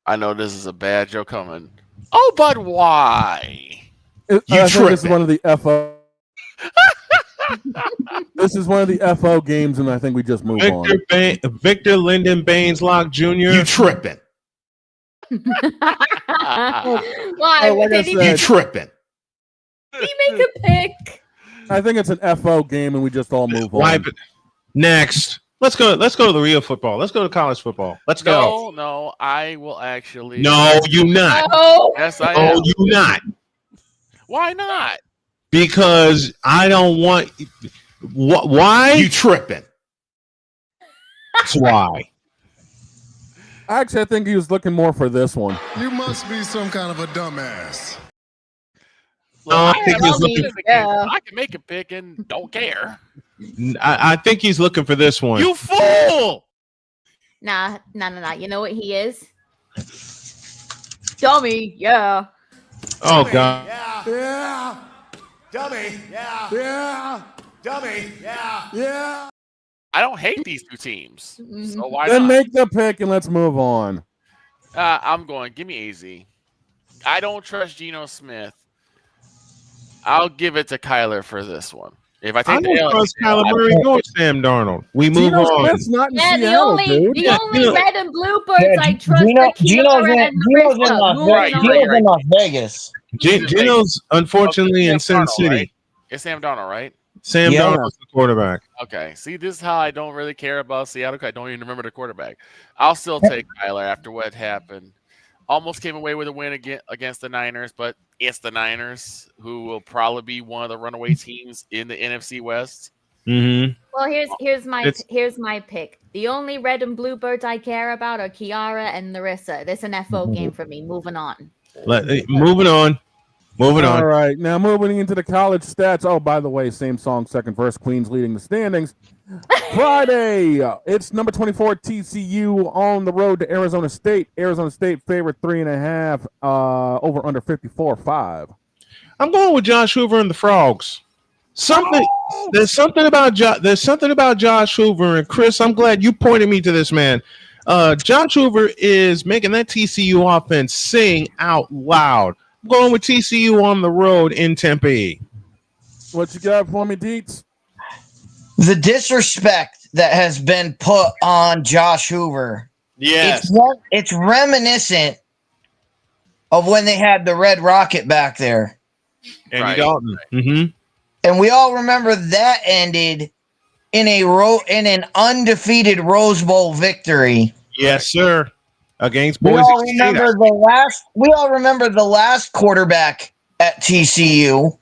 I know this is a bad joke coming. Oh, but why? I think this is one of the FO. This is one of the FO games, and I think we just move on. Victor Lyndon Baineslock Jr. You tripping. Why? Like I You said, tripping. Did he make a pick? I think it's an FO game, and we just all move on. Wipe it. Next. Let's go to the real football. Let's go to college football. Let's go. No, I will actually. No, you not. No. Yes, I No, am. you not. Why not? Because I don't want. Why? You tripping. That's why. Actually, I think he was looking more for this one. You must be some kind of a dumbass. No, I think he's looking. I can make a pick and don't care. I think he's looking for this one. You fool! Nah. You know what he is? Dummy, yeah. Oh God. Yeah. Dummy. Yeah. Yeah. Dummy. Yeah. Yeah. I don't hate these two teams. So why Then not? make the pick and let's move on. I'm going. Give me AZ. I don't trust Geno Smith. I'll give it to Kyler for this one. If I I take the don't L, trust Kyler Murray nor Sam Darnold. We move Geno on. Smith's not in Yeah, Seattle, dude. the only red and blue birds Yeah, I trust Gino- are Gino's Keeler in- and Gino's in Marissa. Las Moving Vegas. on. Gino's in Las Vegas. Geno's unfortunately in Sin Darnold, City. right? It's Sam Darnold, right? Sam Yeah. Darnold's the quarterback. Okay. See, this is how I don't really care about Seattle. 'Cause I don't even remember the quarterback. I'll still take Kyler after what happened. Almost came away with a win against the Niners, but it's the Niners who will probably be one of the runaway teams in the NFC West. Mm-hmm. Well, here's my It's- pick. The only red and blue birds I care about are Kiara and Larissa. This is an FO game for me. Moving on. Moving on. Moving All on. right, now moving into the college stats. Oh, by the way, same song, second verse. Queens leading the standings. Friday, it's number 24 TCU on the road to Arizona State. Arizona State favorite 3.5. Over under 54.5. I'm going with Josh Hoover and the Frogs. There's something about Josh Hoover, and Chris, I'm glad you pointed me to this man. Josh Hoover is making that TCU offense sing out loud. I'm going with TCU on the road in Tempe. What you got for me, Deets? The disrespect that has been put on Josh Hoover. Yes. It's reminiscent of when they had the Red Rocket back there. Andy Dalton. Mm-hmm. And we all remember that ended in an undefeated Rose Bowl victory. Yes, sir. Against We Boise all State. remember the last quarterback at TCU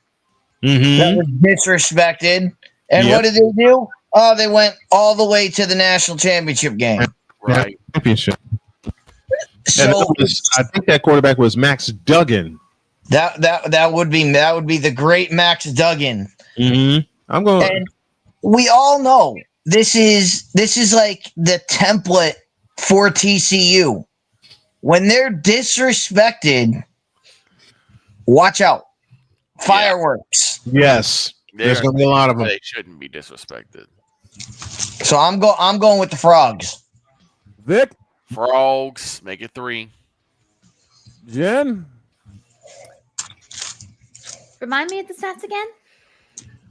that was disrespected. And what did they do? Oh, they went all the way to the national championship game. Right. Championship. So I think that quarterback was Max Duggan. that would be the great Max Duggan. Mm-hmm. I'm going. And we all know this is like the template for TCU. When they're disrespected, watch out. Fireworks. Yes. There's going to be a lot of them. They shouldn't be disrespected. So I'm going with the Frogs. Vic? Frogs. Make it 3. Jen? Remind me of the stats again.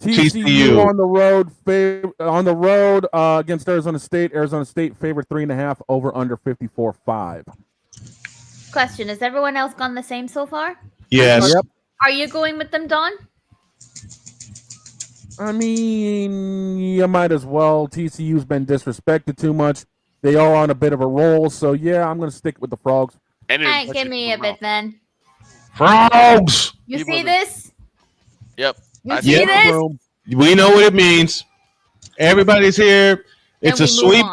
TCU on the road against Arizona State. Arizona State favorite 3.5, over under 54.5. Question: has everyone else gone the same so far? Yes. Yep. Are you going with them, Don? I mean, you might as well. TCU's been disrespected too much. They are on a bit of a roll, so yeah, I'm going to stick with the Frogs. All right, give me a bit then. Frogs. You see this? Yep. You see this? We know what it means. Everybody's here. It's a sweep.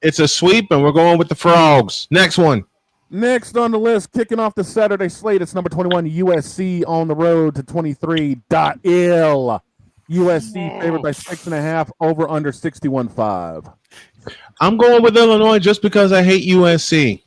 It's a sweep, and we're going with the Frogs. Next one. Next on the list, kicking off the Saturday slate, it's number 21, USC on the road to 23.ill. USC favored by 6.5, over under 61.5. I'm going with Illinois just because I hate USC.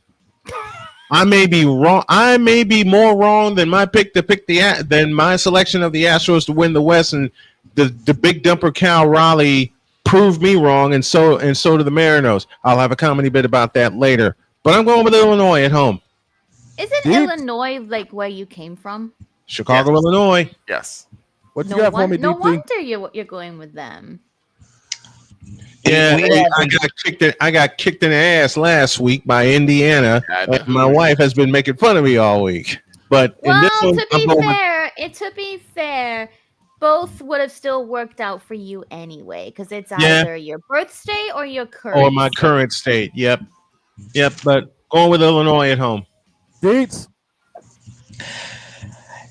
I may be wrong. I may be more wrong than my pick to pick than my selection of the Astros to win the West, and the big dumper Cal Raleigh proved me wrong, and so do the Marinos. I'll have a comedy bit about that later. But I'm going with Illinois at home. Isn't Illinois like where you came from? Chicago, Illinois. Yes. What you got for me, No DT? wonder you're going with them. Yeah, I got kicked in the ass last week by Indiana. And my wife has been making fun of me all week. But in this one, to be fair, both would have still worked out for you anyway, because it's either your birth state or your current or my current state. Yep. But going with Illinois at home. Dates.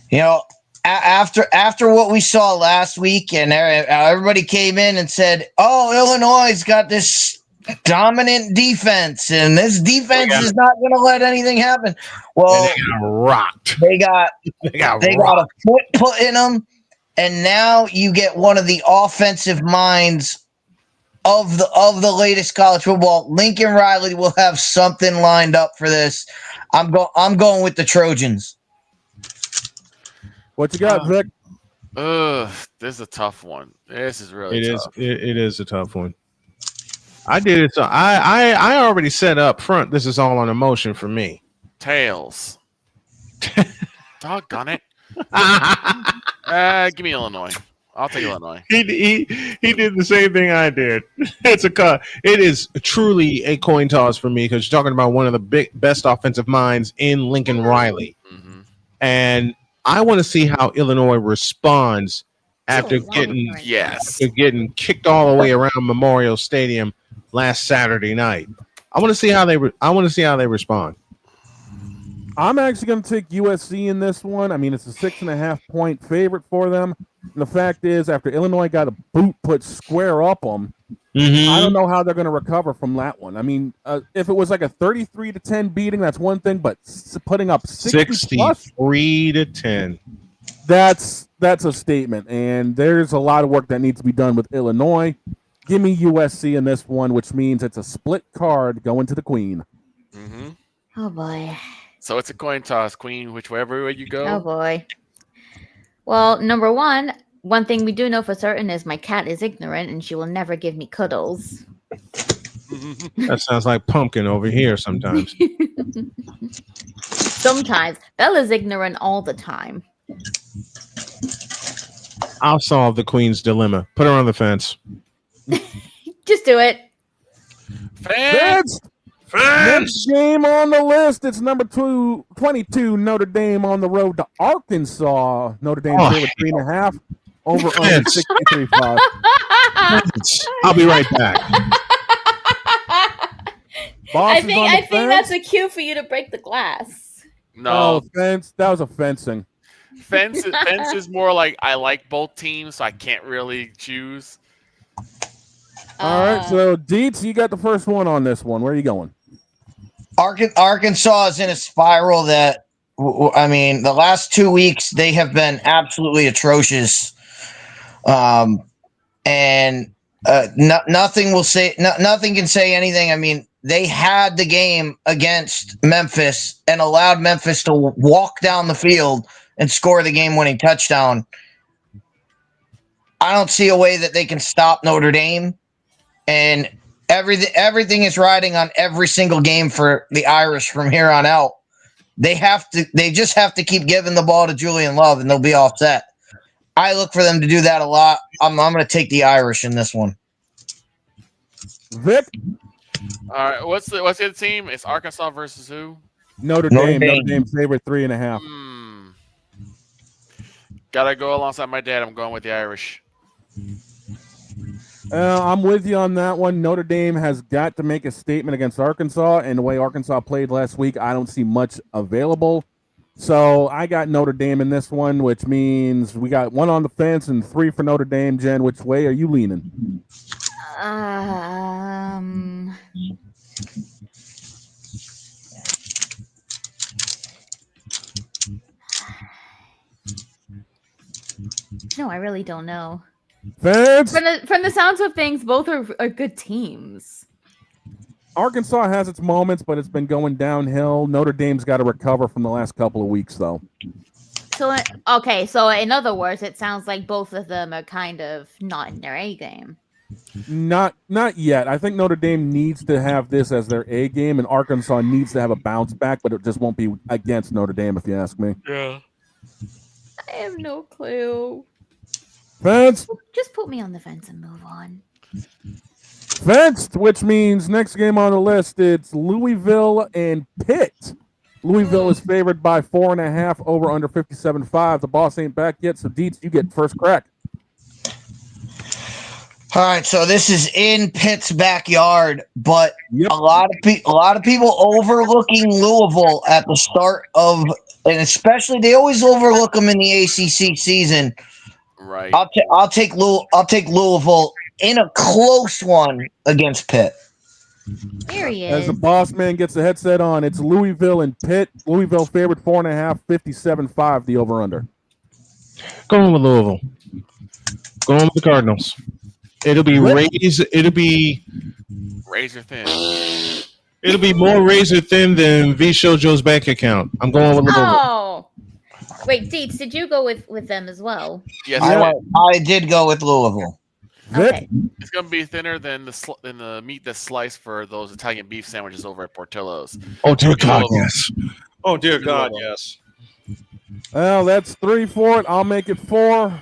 You know, after what we saw last week, and everybody came in and said, "Oh, Illinois got this dominant defense, and this defense is not going to let anything happen." Well, they got rocked. They got a foot put in them, and now you get one of the offensive minds of the latest college football. Lincoln Riley will have something lined up for this. I'm going with the Trojans. What you got, Vic? This is a tough one. This is really tough. It is a tough one. I did it. So I already set up front. This is all on emotion for me. Tails. Doggone it. Give me Illinois. I'll take Illinois. He did the same thing I did. It is truly a coin toss for me, because you're talking about one of the best offensive minds in Lincoln Riley, and I want to see how Illinois responds after getting kicked all the way around Memorial Stadium last Saturday night. I want to see how they respond. I'm actually going to take USC in this one. I mean, it's a 6.5-point favorite for them. And the fact is, after Illinois got a boot put square up them, I don't know how they're going to recover from that one. I mean, if it was like a 33-10 beating, that's one thing, but putting up 63-10, that's a statement. And there's a lot of work that needs to be done with Illinois. Give me USC in this one, which means it's a split card going to the Queen. Oh boy. So it's a coin toss, Queen, whichever way you go. Oh boy. Well, number one thing we do know for certain is my cat is ignorant and she will never give me cuddles. That sounds like Pumpkin over here sometimes. Sometimes. Bella's ignorant all the time. I'll solve the Queen's dilemma. Put her on the fence. Just do it. Fence! Next game on the list, it's number 22, Notre Dame on the road to Arkansas. Notre Dame favorite 3.5 over under 63.5. I'll be right back. I think that's a cue for you to break the glass. No, fence. That was a fencing. Fence is more like I like both teams, so I can't really choose. All right, so Deets, you got the first one on this one. Where are you going? Arkansas is in a spiral that, I mean, the last 2 weeks they have been absolutely atrocious, nothing can say anything. I mean, they had the game against Memphis and allowed Memphis to walk down the field and score the game-winning touchdown. I don't see a way that they can stop Notre Dame, and everything is riding on every single game for the Irish from here on out. They just have to keep giving the ball to Julian Love, and they'll be all set. I look for them to do that a lot. I'm going to take the Irish in this one. Vic? All right, what's the other team? It's Arkansas versus who? Notre Dame. Notre Dame favorite 3.5. Gotta go alongside my dad. I'm going with the Irish. I'm with you on that one. Notre Dame has got to make a statement against Arkansas, and the way Arkansas played last week, I don't see much available. So I got Notre Dame in this one, which means we got 1 on the fence and 3 for Notre Dame. Jen, which way are you leaning? No, I really don't know. Fence? From the sounds of things, both are good teams. Arkansas has its moments, but it's been going downhill. Notre Dame's got to recover from the last couple of weeks, though. So okay, so in other words, it sounds like both of them are kind of not in their A game. Not yet. I think Notre Dame needs to have this as their A game, and Arkansas needs to have a bounce back, but it just won't be against Notre Dame, if you ask me. Yeah. I have no clue. Fence. Just put me on the fence and move on. Fenced, which means next game on the list, it's Louisville and Pitt. Louisville is favored by 4.5 over under 57.5. The boss ain't back yet, so Dietz, you get first crack. All right, so this is in Pitt's backyard, but a lot of people overlooking Louisville at the start of, and especially they always overlook them in the ACC season. Right. I'll take Louisville in a close one against Pitt. Here he is. As the boss man gets the headset on, it's Louisville and Pitt. Louisville favored 4.5, 57.5 the over under. Going with Louisville. Going with the Cardinals. It'll be razor thin. It'll be more razor thin than V Shoujo's bank account. I'm going with Louisville. Oh, wait, Dietz, did you go with them as well? Yes, I did go with Louisville. Okay. It's gonna be thinner than the meat that's sliced for those Italian beef sandwiches over at Portillo's. Oh dear God, yes. Oh dear God, yes. Well, that's 3 for it. I'll make it 4.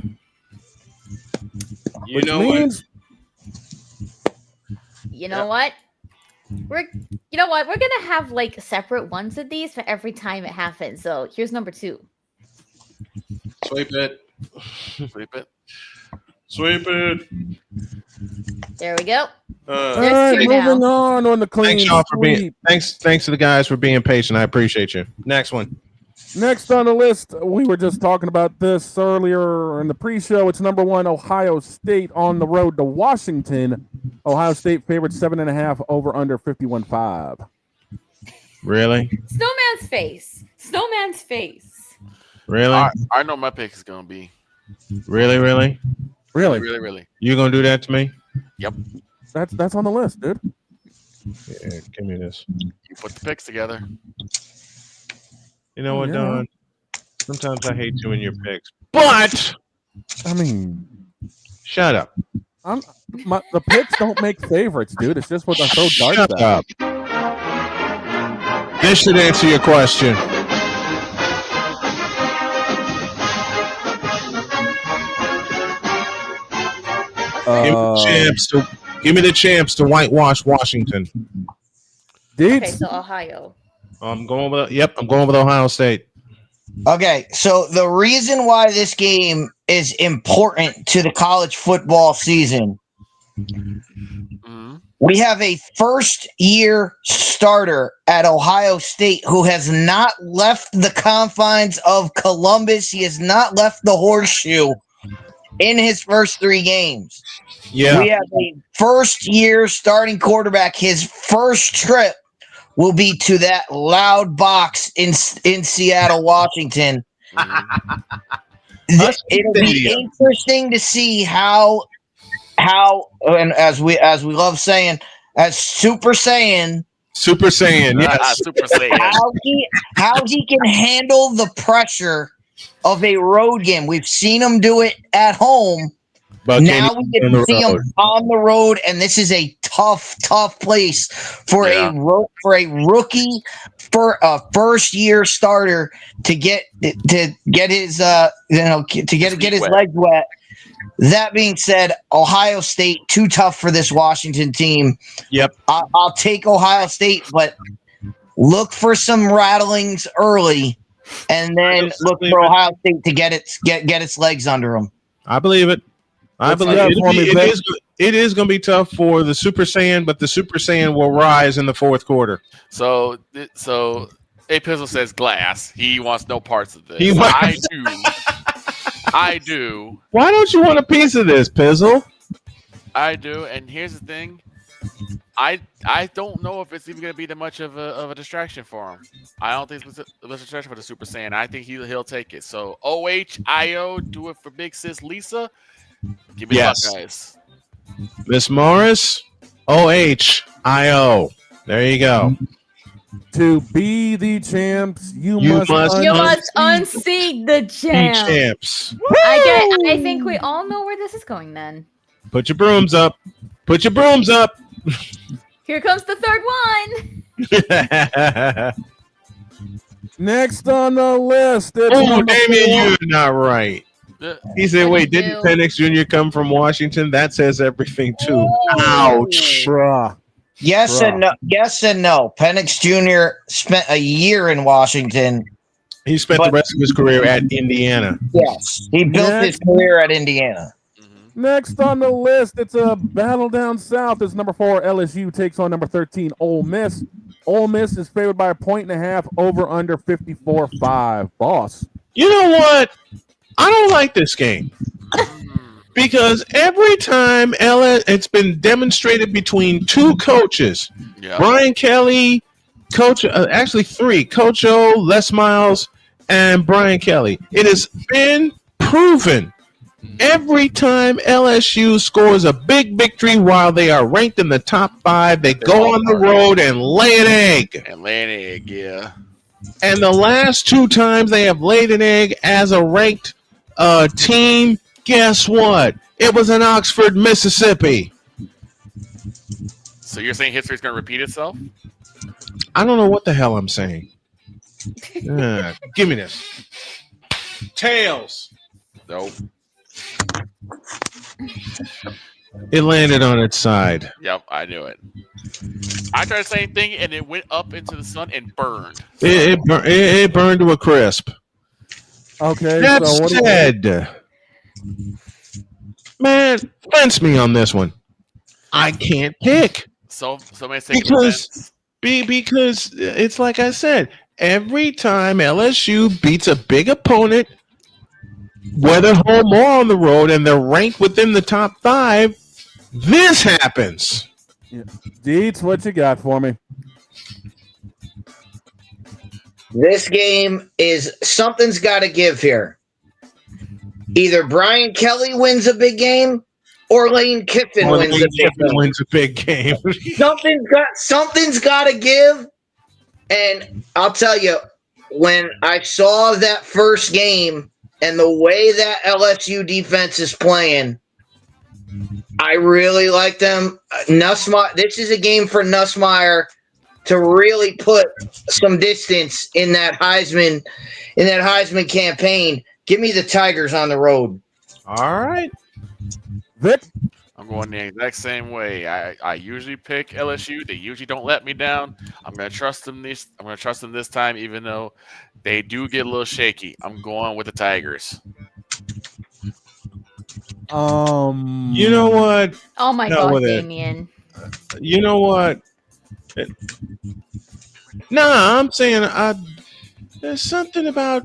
You know what? You know what? We're gonna have like separate ones of these for every time it happens. So here's number 2. Sweep it. Sweep it. Sweep it. There we go. All right, moving on the clean Thanks, y'all, for being sweep. thanks to the guys for being patient. I appreciate you. Next one. Next on the list, we were just talking about this earlier in the pre-show. It's number 1, Ohio State on the road to Washington. Ohio State favored 7.5 over under 51.5. Really? Snowman's face. Snowman's face. Really? I know my pick is gonna be. Really? You gonna do that to me? Yep. That's on the list, dude. Yeah, give me this. You put the picks together. You know what, Yeah. Don? Sometimes I hate you in your picks, but I mean, shut up. The picks don't make favorites, dude. It's just what I throw darts Shut at. up. This should answer your question. Give me the champs to whitewash Washington. Okay, so Ohio. I'm going with Ohio State. Okay, so the reason why this game is important to the college football season, we have a first-year starter at Ohio State who has not left the confines of Columbus. He has not left the horseshoe in his first 3 games. Yeah. We have a first-year starting quarterback. His first trip will be to that loud box in Seattle, Washington. It'll be interesting to see how, and as we love saying, as Super Saiyan, yes, Super Saiyan, how he can handle the pressure of a road game. We've seen him do it at home. But now we can see him on the road, and this is a tough place for a rookie, for a first-year starter to get his get his legs wet. That being said, Ohio State too tough for this Washington team. Yep, I'll take Ohio State, but look for some rattlings early, and then look for Ohio State to get its legs under them. I believe it. It is going to be tough for the Super Saiyan, but the Super Saiyan will rise in the fourth quarter. So A Pizzle says glass. He wants no parts of this. I do. Why don't you want a piece of this, Pizzle? I do, and here's the thing. I don't know if it's even going to be that much of a distraction for him. I don't think it's a distraction for the Super Saiyan. I think he'll take it. So OHIO, do it for Big Sis Lisa. Give me the Buckeyes. Miss Morris, OHIO. There you go. To be the champs, you must unseat the champs. I think we all know where this is going then. Put your brooms up. Put your brooms up. Here comes the third one. Next on the list. Oh, Damien, you're not right. He said, wait, didn't Penix Jr. come from Washington? That says everything, too. Ouch. Yes and no. Yes and no. Penix Jr. spent a year in Washington. He spent the rest of his career at Indiana. Yes. He built his career at Indiana. Next on the list, it's a battle down south. It's number 4, LSU takes on number 13, Ole Miss. Ole Miss is favored by 1.5 over under 54.5. Boss. You know what? I don't like this game. Because every time it's been demonstrated between two coaches, Brian Kelly, actually 3, Coach O, Les Miles, and Brian Kelly. It has been proven every time LSU scores a big victory while they are ranked in the top 5, they go on the road and lay an egg. Yeah. And the last 2 times they have laid an egg as a ranked team, guess what? It was in Oxford, Mississippi. So you're saying history's going to repeat itself? I don't know what the hell I'm saying. Give me this. Tails. Nope. It landed on its side. Yep, I knew it. I tried the same thing, and it went up into the sun and burned. It burned to a crisp. Okay. That so what said, man, fence me on this one. I can't pick. So somebody say because it's like I said, every time LSU beats a big opponent, whether home or on the road, and they're ranked within the top 5, this happens. Deets, what you got for me? This game is something's got to give here. Either Brian Kelly wins a big game or Lane Kiffin wins a big game. Something's got to give. And I'll tell you, when I saw that first game and the way that LSU defense is playing, I really like them. This is a game for Nussmeier to really put some distance in that Heisman campaign. Give me the Tigers on the road. All right. Vic? I'm going the exact same way. I usually pick LSU. They usually don't let me down. I'm going to trust them this time, even though they do get a little shaky. I'm going with the Tigers. You know what? Oh my God, Damien. You know what? I'm saying there's something about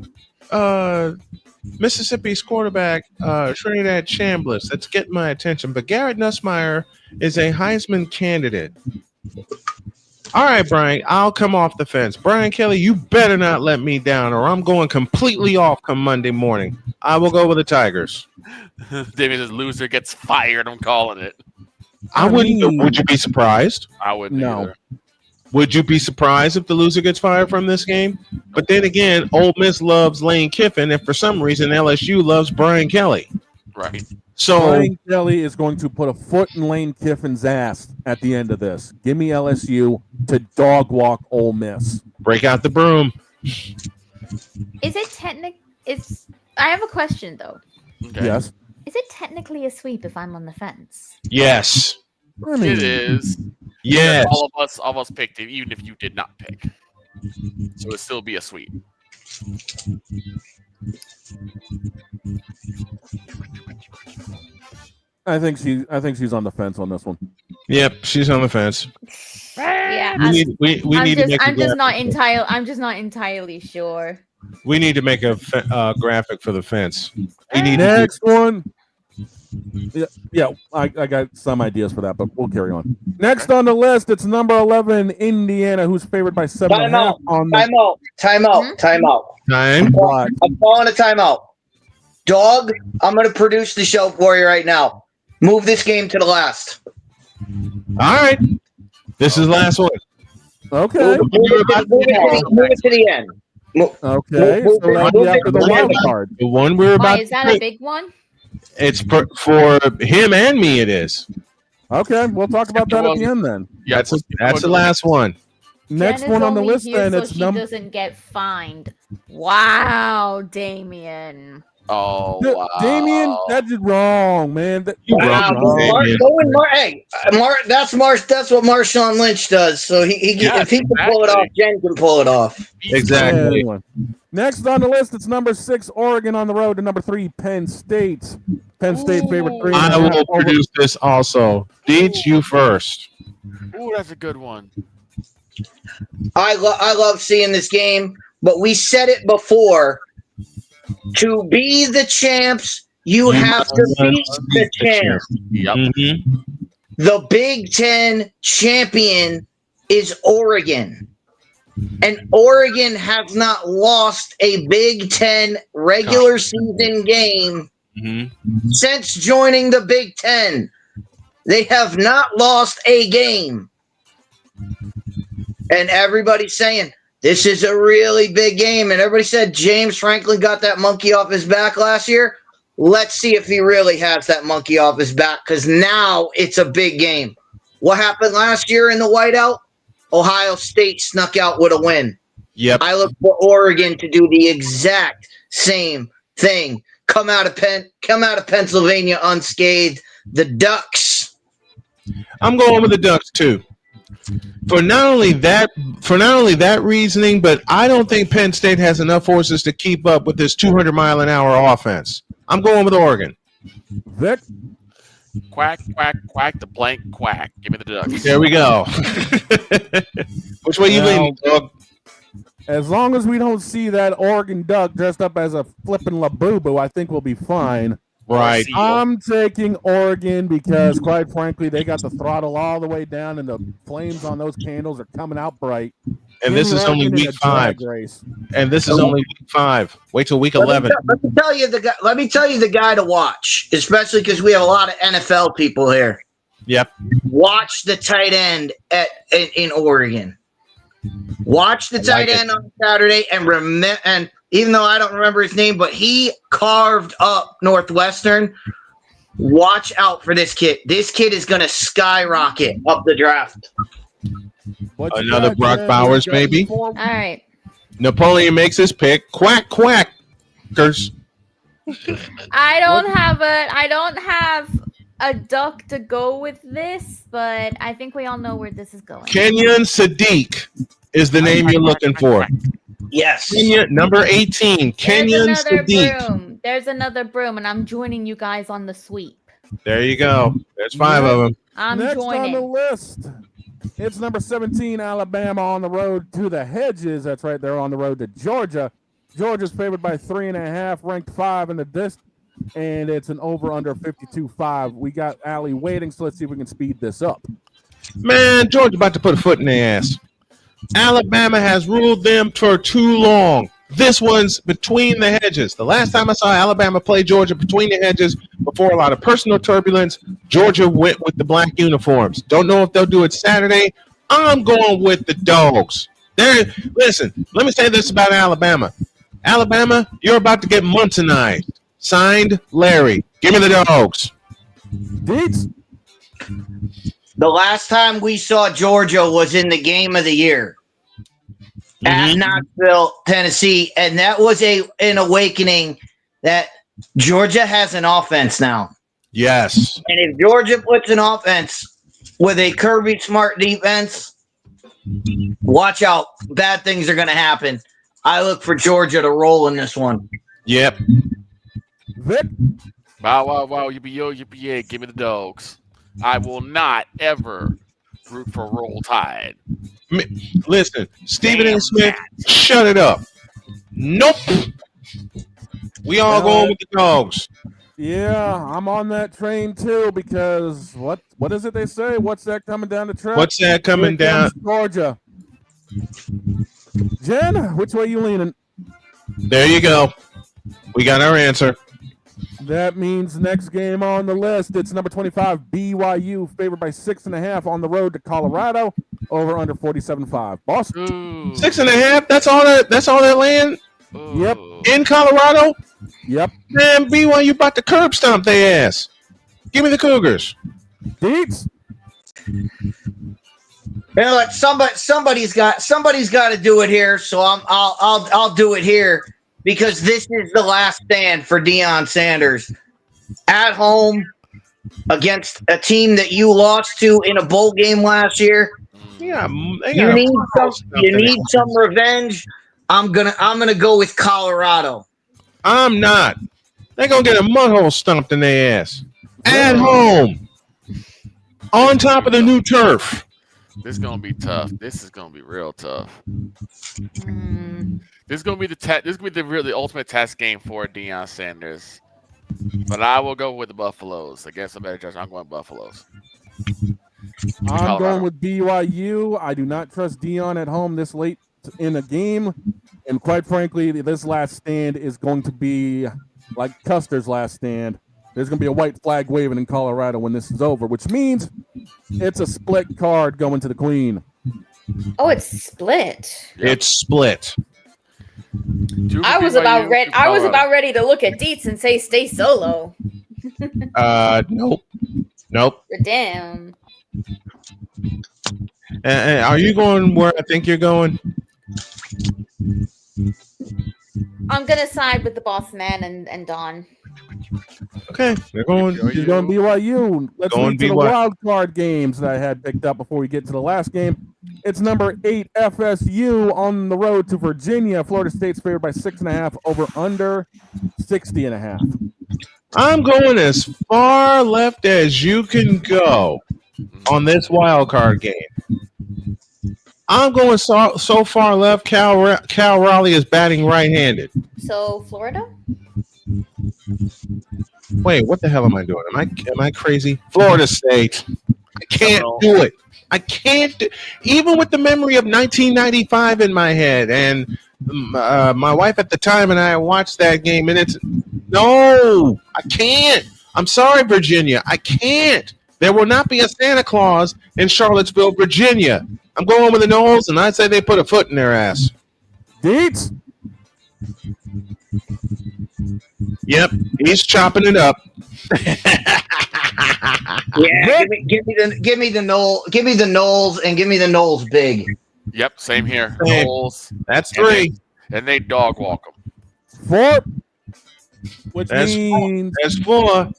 Mississippi's quarterback, Trinidad Chambliss, that's getting my attention. But Garrett Nussmeier is a Heisman candidate. All right, Brian, I'll come off the fence. Brian Kelly, you better not let me down, or I'm going completely off come Monday morning. I will go with the Tigers. David, loser gets fired. I'm calling it. I wouldn't. Would you be surprised? I wouldn't. No. Either. Would you be surprised if the loser gets fired from this game? But then again, Ole Miss loves Lane Kiffin, and for some reason, LSU loves Brian Kelly. Right. So Brian Kelly is going to put a foot in Lane Kiffin's ass at the end of this. Give me LSU to dog walk Ole Miss. Break out the broom. Is it technical? I have a question though. Okay. Yes. Is it technically a sweep if I'm on the fence? Yes. It is. Yes. All of us picked it, even if you did not pick. So it'd still be a sweep. I think she's on the fence on this one. Yep, she's on the fence. Yeah, I'm just not entirely sure. We need to make a graphic for the fence. We need Next one. Yeah, I got some ideas for that, but we'll carry on. Next on the list, it's number 11, Indiana, who's favored by 7.5. Time out. Time. I'm calling a timeout. Dog, I'm going to produce the show for you right now. Move this game to the last. All right. This is the last one. Okay. Move it to the end. Okay. So that'll be after the wild card. The one we're Why about is that a big one? It's for him and me. It is. Okay, we'll talk about that at the end then. Yeah, that's the last one. Next Jen one is on the only list, here then so it's she number. doesn't get fined. Wow, Damien. Oh, wow. Damien, that is wrong, man. Wow, that's what Marshawn Lynch does. So if he can pull it off, Jen can pull it off. Exactly. Anyway. Next on the list, it's number 6, Oregon on the road to number 3, Penn State. Penn State favorite 3. I will produce this also. Deets, you first. Ooh, that's a good one. I love seeing this game, but we said it before. To be the champs, you have to beat the champs. Yep. Mm-hmm. The Big Ten champion is Oregon. And Oregon has not lost a Big Ten regular season game since joining the Big Ten. They have not lost a game. And everybody's saying, this is a really big game. And everybody said James Franklin got that monkey off his back last year. Let's see if he really has that monkey off his back, because now it's a big game. What happened last year in the whiteout? Ohio State snuck out with a win. Yep. I look for Oregon to do the exact same thing. Come out of Pennsylvania unscathed. The Ducks. I'm going with the Ducks too. For not only that reasoning, but I don't think Penn State has enough horses to keep up with this 200-mile-an-hour offense. I'm going with Oregon. Vic? Quack, quack, quack, the blank quack. Give me the Ducks. There we go. Which way you leaning, dog? As long as we don't see that Oregon Duck dressed up as a flippin' Labubu, I think we'll be fine. Right. I'm taking Oregon because, quite frankly, they got the throttle all the way down, and the flames on those candles are coming out bright. And this is only week 5. And this is only week 5. Wait till week 11. Let me tell you the guy to watch, especially because we have a lot of NFL people here. Yep. Watch the tight end in Oregon. Watch the tight end on Saturday, and even though I don't remember his name, but he carved up Northwestern. Watch out for this kid. This kid is going to skyrocket up the draft. Another Brock Bowers, maybe. All right. Napoleon makes his pick. Quack, quackers. I don't have a duck to go with this, but I think we all know where this is going. Kenyon Sadiq is the name you're looking for. Yes. Kenya, number 18. Kenyon Sadiq. There's another broom, and I'm joining you guys on the sweep. There you go. There's 5 of them. I'm Next joining. on the list, it's number 17, Alabama on the road to the Hedges. That's right, they're on the road to Georgia. Georgia's favored by 3.5, ranked 5 in the disc, and it's an over-under 52.5. We got Allie waiting, so let's see if we can speed this up. Man, Georgia about to put a foot in their ass. Alabama has ruled them for too long. This one's between the hedges. The last time I saw Alabama play Georgia between the hedges, before a lot of personal turbulence, Georgia went with the black uniforms. Don't know if they'll do it Saturday. I'm going with the Dogs. Listen, let me say this about Alabama. Alabama, you're about to get Muntonized. Signed, Larry. Give me the Dogs. Deets? The last time we saw Georgia was in the game of the year at Knoxville, Tennessee, and that was an awakening that Georgia has an offense now. Yes. And if Georgia puts an offense with a Kirby Smart defense, watch out. Bad things are going to happen. I look for Georgia to roll in this one. Yep. Vic? Wow, wow, wow. Yippee-yo, give me the Dogs. I will not ever root for Roll Tide. Listen, Stephen A. Smith, shut it up. Nope. We all going with the Dogs. Yeah, I'm on that train too because what is it they say? What's that coming down the track? What's that coming down? Georgia. Jen, which way you leaning? There you go. We got our answer. That means next game on the list, it's number 25, BYU, favored by 6.5 on the road to Colorado, over under 47.5. Boss? 6.5? That's all that land? Yep. In Colorado? Yep. Man, BYU about to curb stomp their ass. Give me the Cougars. Beats? You know what? Somebody's got to do it here, so I'll do it here because this is the last stand for Deion Sanders at home against a team that you lost to in a bowl game last year. Yeah, you need some revenge. I'm gonna go with Colorado. I'm not. They're gonna get a mud hole stomped in their ass at home on top of the new turf. This is gonna be tough. This is gonna be real tough. This is gonna be the ultimate test game for Deion Sanders. But I will go with the Buffaloes. I guess I better judge. I'm going Buffaloes. I'm going with BYU. I do not trust Deion at home this late in a game. And quite frankly, this last stand is going to be like Custer's last stand. There's going to be a white flag waving in Colorado when this is over, which means it's a split card going to the Queen. Oh, it's split. It's split. I was about ready to look at Dietz and say stay solo. Nope. Damn. Are you going where I think you're going? I'm gonna side with the boss man and Don. Okay, they're going. You're going BYU. Let's Going move to the BYU. wild card games that I had picked up before we get to the last game. It's number 8 FSU on the road to Virginia. Florida State's favored by 6.5 over under 60.5. I'm going as far left as you can go on this wild card game. I'm going so far left. Cal Raleigh is batting right-handed. So Florida? Wait, what the hell am I doing? Am I crazy? Florida State. I can't do it. I can't even with the memory of 1995 in my head, and my wife at the time and I watched that game, and I can't. I'm sorry, Virginia. I can't. There will not be a Santa Claus in Charlottesville, Virginia. I'm going with the Knowles, and I'd say they put a foot in their ass. Deets? Yep, he's chopping it up. Yeah, give me the Knowles, and give me the Knowles big. Yep, same here. Same. Knowles. That's 3. And they dog walk them. 4. Which means that's 4. All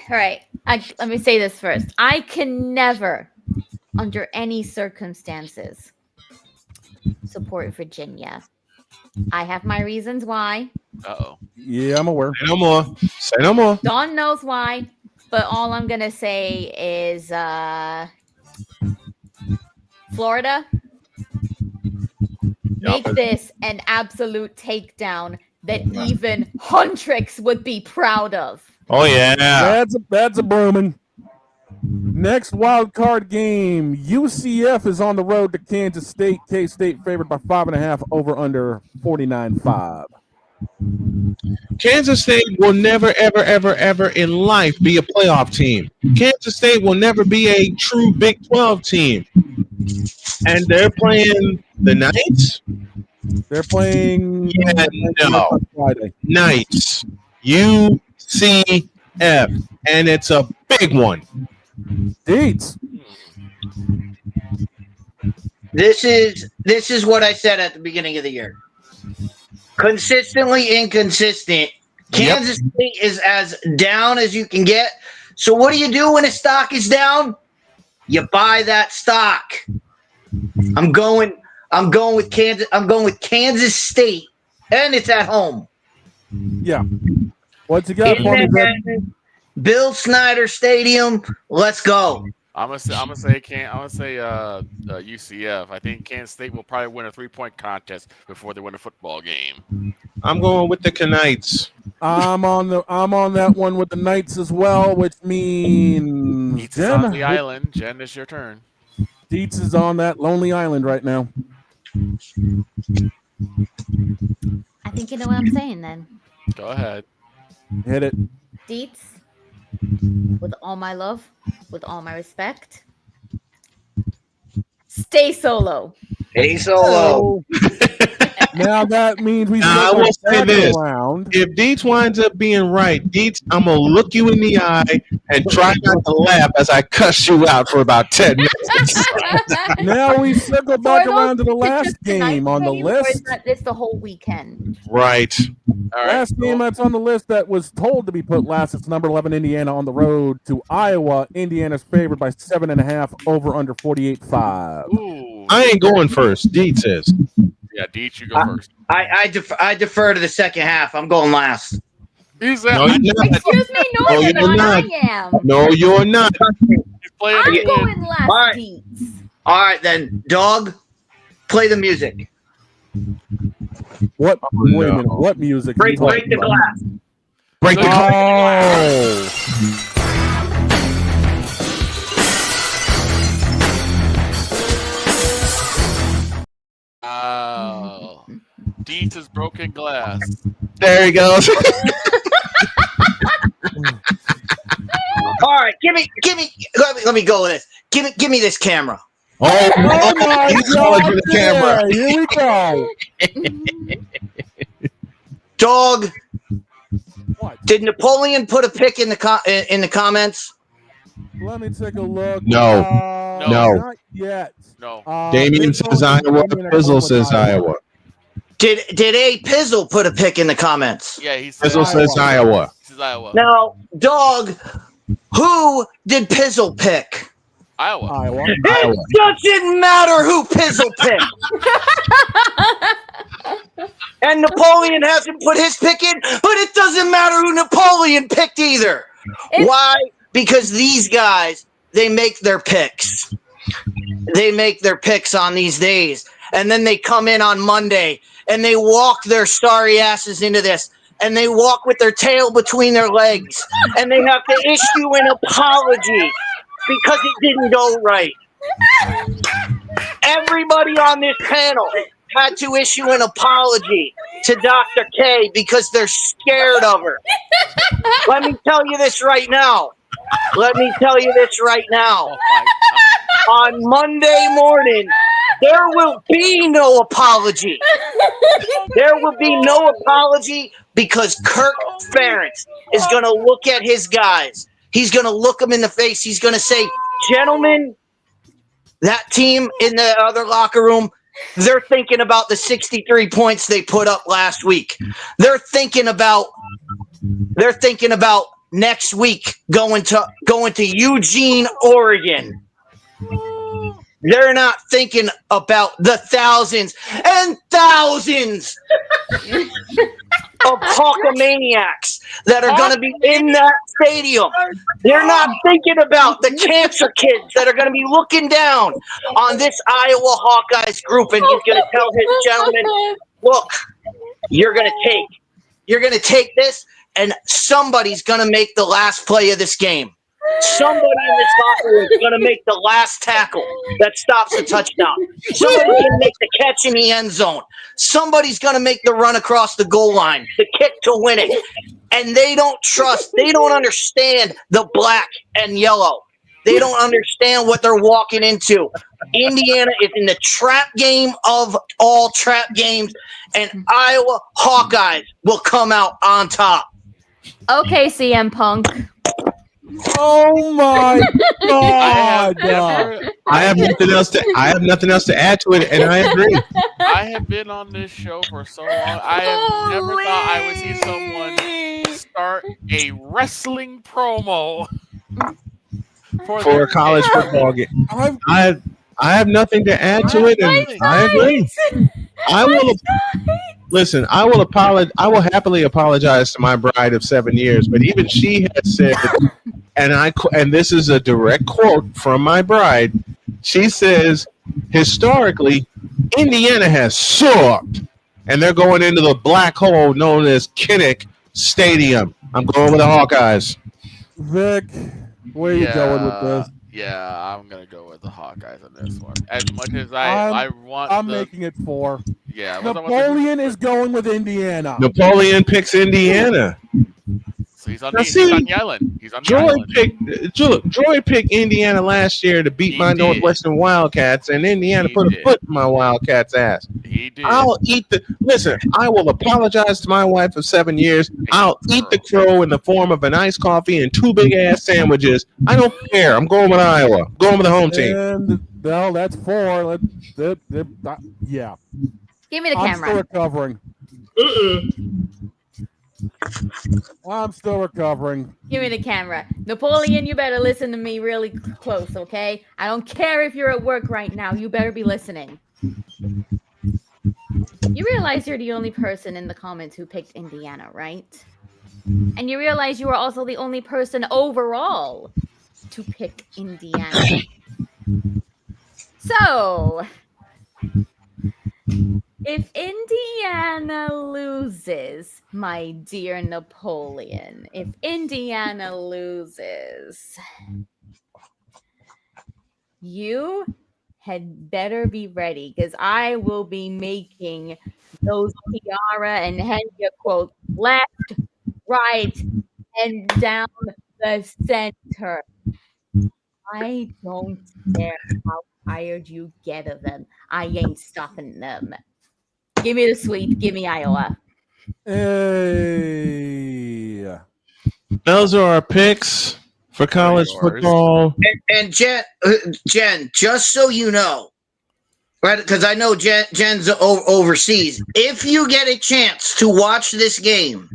right. Let me say this first. I can never, under any circumstances, support Virginia. I have my reasons why. Uh-oh. Yeah, I'm aware. Say no more. Say no more. Dawn knows why, but all I'm going to say is Florida, make this an absolute takedown that even Huntrix would be proud of. Oh, yeah. That's a booming. Next wild card game, UCF is on the road to Kansas State. K-State favored by 5.5 over under 49.5. Kansas State will never, ever, ever, ever in life be a playoff team. Kansas State will never be a true Big 12 team. And they're playing the Knights? They're playing Friday. Knights. UCF. And it's a big one. Dates. This is what I said at the beginning of the year. Consistently inconsistent. Kansas State is as down as you can get. So what do you do when a stock is down? You buy that stock. I'm going with Kansas. I'm going with Kansas State, and it's at home. Yeah. What you got for me, Brad? Bill Snyder Stadium. Let's go. I'm gonna say UCF. I think Kansas State will probably win a 3-point contest before they win a football game. I'm going with the Knights. I'm on that one with the Knights as well, which means Dietz is on the island. Jen, it's your turn. Dietz is on that lonely island right now. I think you know what I'm saying then. Go ahead. Hit it. Dietz, with all my love, with all my respect, stay solo. Stay solo. Now that means we I will say this. around. If Dietz winds up being right, Dietz, I'm going to look you in the eye and try not to laugh as I cuss you out for about 10 minutes. Now we circle back around to the last game on the list. It's the whole weekend. Right. All right. Last game that's on the list that was told to be put last. It's number 11 Indiana on the road to Iowa. Indiana's favored by 7.5 over under 48.5. I ain't going first. Dietz is. Yeah, Deech, you go first. I defer to the second half. I'm going last. He's No, you're not. Excuse me, no, No, you're you're not. not. I am. No, you're not. I'm going last, All right. Dietz. All right, then. Dog, play the music. What? Wait a minute. What music? Break the glass. Break the glass. Oh. Deets is broken glass. There he goes. All right, let me go with this. Give me this camera. Oh my God! The camera. Here we go. Dog. What? Did Napoleon put a pic in the comments? Let me take a look. No. No. Not yet. No. Damien says Iowa. Pizzle says Iowa. Did A Pizzle put a pic in the comments? Yeah, he said Pizzle says Iowa. He says Iowa. Now, Dog, who did Pizzle pick? Iowa. It doesn't matter who Pizzle picked. And Napoleon hasn't put his pick in, but it doesn't matter who Napoleon picked either. Why? Because these guys, they make their picks. They make their picks on these days. And then they come in on Monday and they walk their sorry asses into this. And they walk with their tail between their legs. And they have to issue an apology because it didn't go right. Everybody on this panel had to issue an apology to Dr. K because they're scared of her. Let me tell you this right now. On Monday morning, there will be no apology. There will be no apology because Kirk Ferentz is going to look at his guys. He's going to look them in the face. He's going to say, gentlemen, that team in the other locker room, they're thinking about the 63 points they put up last week. They're thinking about next week going to Eugene, Oregon. They're not thinking about the thousands and thousands of Hawkamaniacs that are going to be in that stadium. They're not thinking about the cancer kids that are going to be looking down on this Iowa Hawkeyes group, and he's going to tell his gentleman, look, you're going to take this, and somebody's going to make the last play of this game. Somebody in this locker room is going to make the last tackle that stops a touchdown. Somebody's going to make the catch in the end zone. Somebody's going to make the run across the goal line, the kick to win it. And they don't understand the black and yellow. They don't understand what they're walking into. Indiana is in the trap game of all trap games, and Iowa Hawkeyes will come out on top. Okay, CM Punk. Oh my God! I have nothing else to add to it, and I agree. I have been on this show for so long. I have never thought I would see someone start a wrestling promo For a college football game. I have nothing to add to it, and I agree. I will happily apologize to my bride of 7 years, but even she has said, and this is a direct quote from my bride. She says, historically, Indiana has sucked, and they're going into the black hole known as Kinnick Stadium. I'm going with the Hawkeyes. Vic, where are you going with this? Yeah, I'm gonna go with the Hawkeyes on this one. As much as I'm making it 4. Yeah, Napoleon is going with Indiana. Napoleon picks Indiana. He's on Now, the island. He's on the island. Droid picked Indiana last year to beat my Northwestern Wildcats, and Indiana put a foot in my Wildcats' ass. He did. Listen, I will apologize to my wife of 7 years. I'll eat the crow in the form of an iced coffee and 2 big-ass sandwiches. I don't care. I'm going with Iowa. Going with the home team. And, well, that's 4. Yeah. Give me the I'm camera. still recovering. I'm still recovering. Give me the camera. Napoleon, you better listen to me really close, okay? I don't care if you're at work right now. You better be listening. You realize you're the only person in the comments who picked Indiana, right? And you realize you are also the only person overall to pick Indiana. So, if Indiana loses, my dear Napoleon, if Indiana loses, you had better be ready, because I will be making those tiara and Henya quotes left, right, and down the center. I don't care how tired you get of them. I ain't stopping them. Give me the sweep. Give me Iowa. Hey. Those are our picks for college football. And Jen, just so you know, right? Because I know Jen's overseas. If you get a chance to watch this game,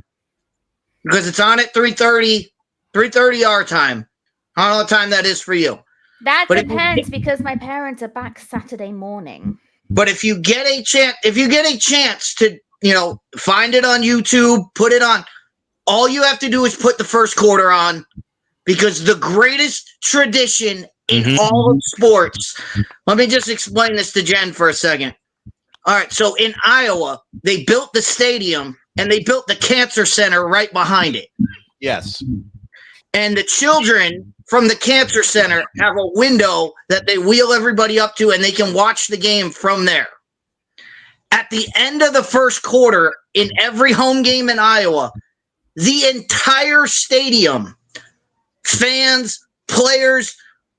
because it's on at 3:30 our time. I don't know what time that is for you. That depends, because my parents are back Saturday morning. But if you get a chance to, find it on YouTube, put it on, all you have to do is put the first quarter on, because the greatest tradition in all of sports. Let me just explain this to Jen for a second. All right, so in Iowa, they built the stadium and they built the cancer center right behind it. Yes. And the children from the cancer center have a window that they wheel everybody up to, and they can watch the game from there. At the end of the first quarter, in every home game in Iowa, the entire stadium, fans, players,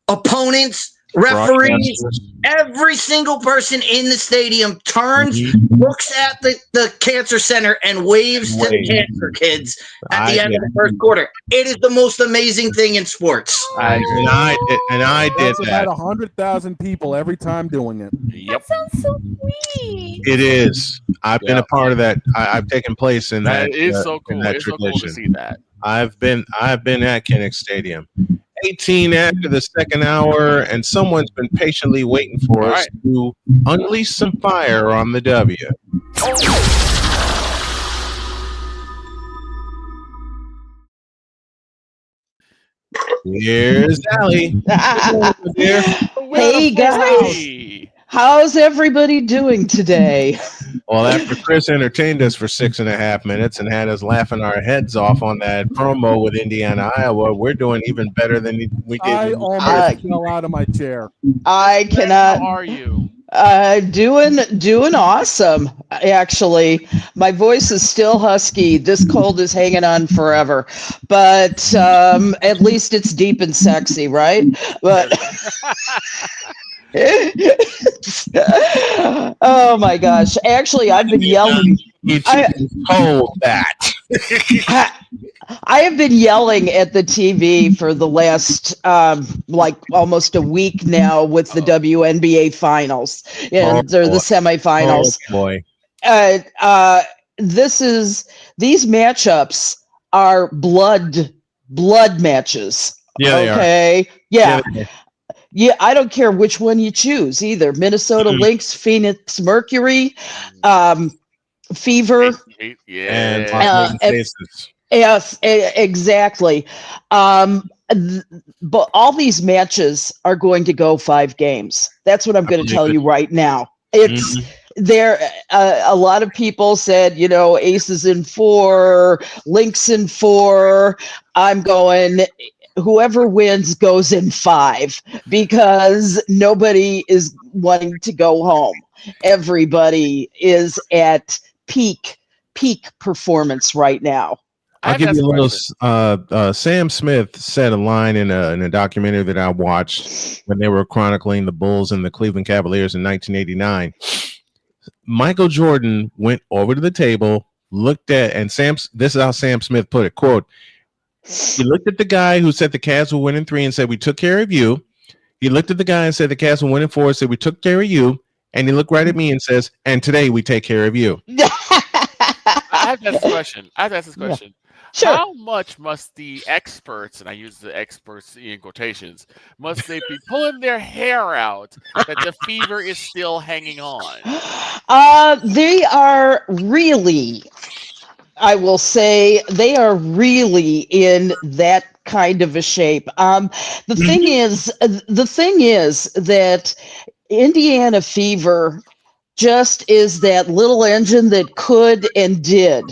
opponents, referees, every single person in the stadium turns, looks at the cancer center, and waves to the cancer kids at the end of the first quarter. It is the most amazing thing in sports. I did that. About 100,000 people every time doing it. That sounds so sweet. It is. I've been a part of that. I've taken place in that. That is so cool. In that It's tradition. so cool to see that. I've been at Kinnick Stadium. 18 after the second hour, and someone's been patiently waiting for us to unleash some fire on the W. Here's Allie. Hey guys, how's everybody doing today? Well, after Chris entertained us for 6.5 minutes and had us laughing our heads off on that promo with Indiana, Iowa, we're doing even better than we did. I almost fell out of my chair. I cannot. How are you? Doing awesome. Actually, my voice is still husky. This cold is hanging on forever, but at least it's deep and sexy, right? But oh my gosh! Actually, I've been yelling. I have been yelling at the TV for the last almost a week now with the WNBA finals and they're the semifinals. Oh boy! These matchups are blood matches. Yeah. Okay. Yeah. Yeah, I don't care which one you choose either. Minnesota Lynx, Phoenix Mercury, Fever. Yeah. Yes, exactly. But all these matches are going to go 5 games. That's what I'm going to tell you right now. It's there. A lot of people said, Aces in 4, Lynx in 4. I'm going. Whoever wins goes in 5 because nobody is wanting to go home. Everybody is at peak performance right now. I'll give you a little. Sam Smith said a line in a documentary that I watched when they were chronicling the Bulls and the Cleveland Cavaliers in 1989. Michael Jordan went over to the table, looked at, and this is how Sam Smith put it, quote, he looked at the guy who said the Cavs will win in 3 and said, we took care of you. He looked at the guy and said the Cavs will win in 4 and said, we took care of you. And he looked right at me and says, and today we take care of you. I have to ask this question. Yeah. Sure. How much must the experts, and I use the experts in quotations, must they be pulling their hair out that the fever is still hanging on? They are really, I will say, they are really in that kind of a shape. The thing is that Indiana fever just is that little engine that could and did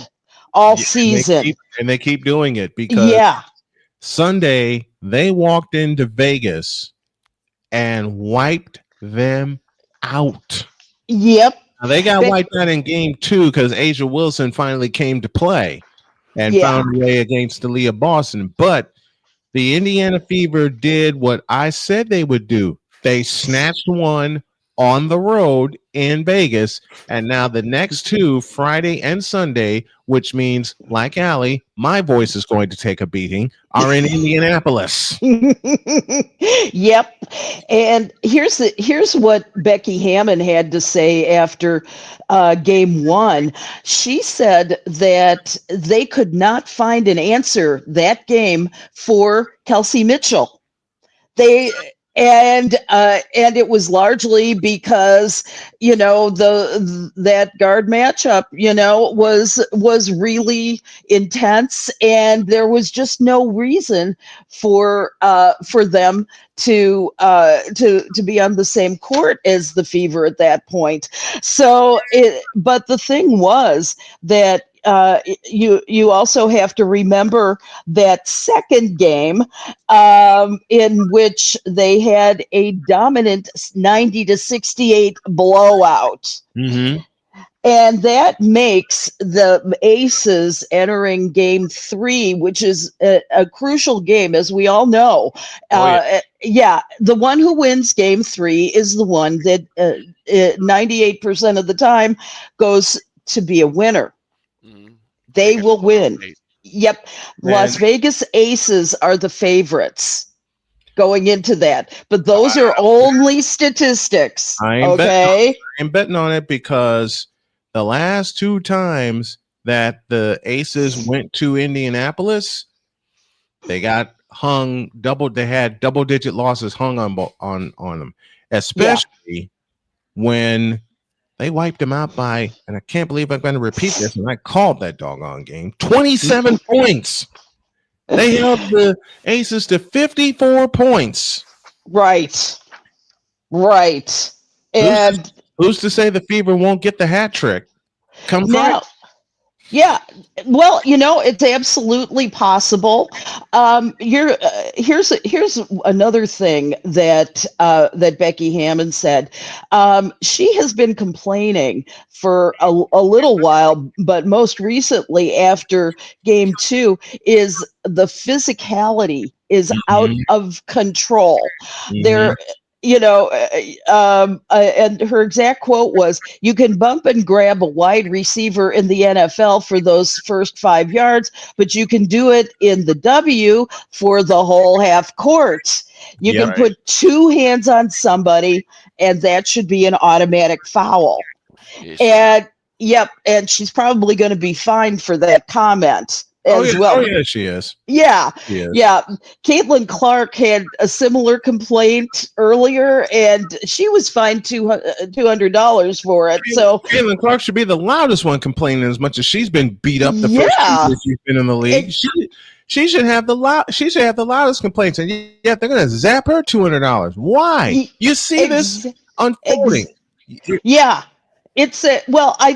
all season. And they keep doing it because Sunday they walked into Vegas and wiped them out. Yep. Now, they got wiped out in game 2 because Asia Wilson finally came to play and found a way against Aaliyah Boston. But the Indiana Fever did what I said they would do. They snatched one on the road in Vegas, and now the next 2, Friday and Sunday, which means, like Allie, my voice is going to take a beating, are in Indianapolis. Yep. And here's what Becky Hammon had to say after game 1. She said that they could not find an answer that game for Kelsey Mitchell. And it was largely because, that guard matchup, was really intense, and there was just no reason for them to be on the same court as the Fever at that point. But the thing was that you also have to remember that second game in which they had a dominant 90-68 blowout. Mm-hmm. And that makes the Aces entering game 3, which is a crucial game, as we all know. The one who wins game 3 is the one that 98% of the time goes to be a winner. They will win. Yep. Las Vegas Aces are the favorites going into that. But those are only statistics. I'm betting on it because the last 2 times that the Aces went to Indianapolis, they got hung they had double-digit losses hung on them, especially when they wiped them out by, and I can't believe I'm going to repeat this, and I called that doggone game, 27 points. They held the Aces to 54 points. Right. And who's to say the Fever won't get the hat trick? Come now. Yeah, well, it's absolutely possible. Here's another thing that Becky Hammon said. She has been complaining for a little while, but most recently after game 2 is the physicality is out of control. There. And her exact quote was, you can bump and grab a wide receiver in the NFL for those first 5 yards, but you can do it in the W for the whole half court. You can put 2 hands on somebody, and that should be an automatic foul. And she's probably going to be fined for that comment. Well. Oh, yeah, she is. Yeah. Caitlin Clark had a similar complaint earlier, and she was fined $200 for it. So Caitlin Clark should be the loudest one complaining, as much as she's been beat up the first year she's been in the league. She should have the loudest complaints, and yet they're going to zap her $200. Why? You see this unfolding? I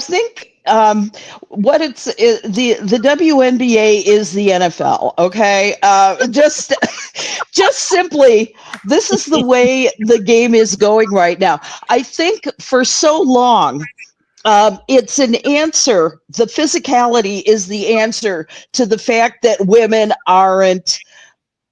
think. The WNBA is the NFL. Okay, just simply, this is the way the game is going right now. I think for so long, It's an answer. The physicality is the answer to the fact that women aren't,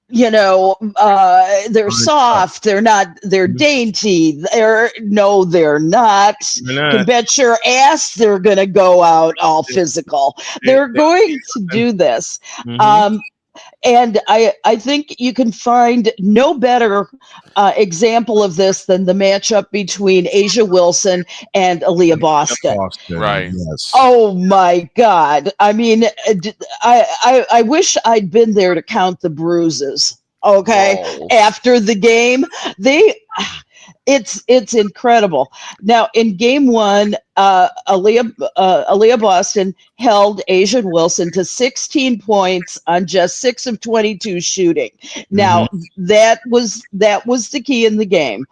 they're soft. They're not. They're dainty. They're not. They're not. Can bet your ass they're going to go out all physical. They're going to do this. And I think you can find no better example of this than the matchup between Asia Wilson and Aaliyah Boston. Right. Yes. Oh my God. I mean, I wish I'd been there to count the bruises. Okay. Whoa. After the game, it's incredible. Now in game one, Aaliyah Boston held Asian Wilson to 16 points on just 6 of 22 shooting. Now that was the key in the game.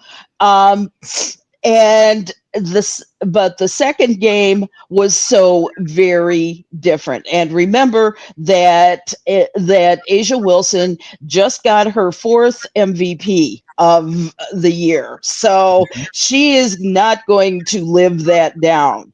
But the second game was so very different. And remember that Asia Wilson just got her 4th MVP of the year. So she is not going to live that down.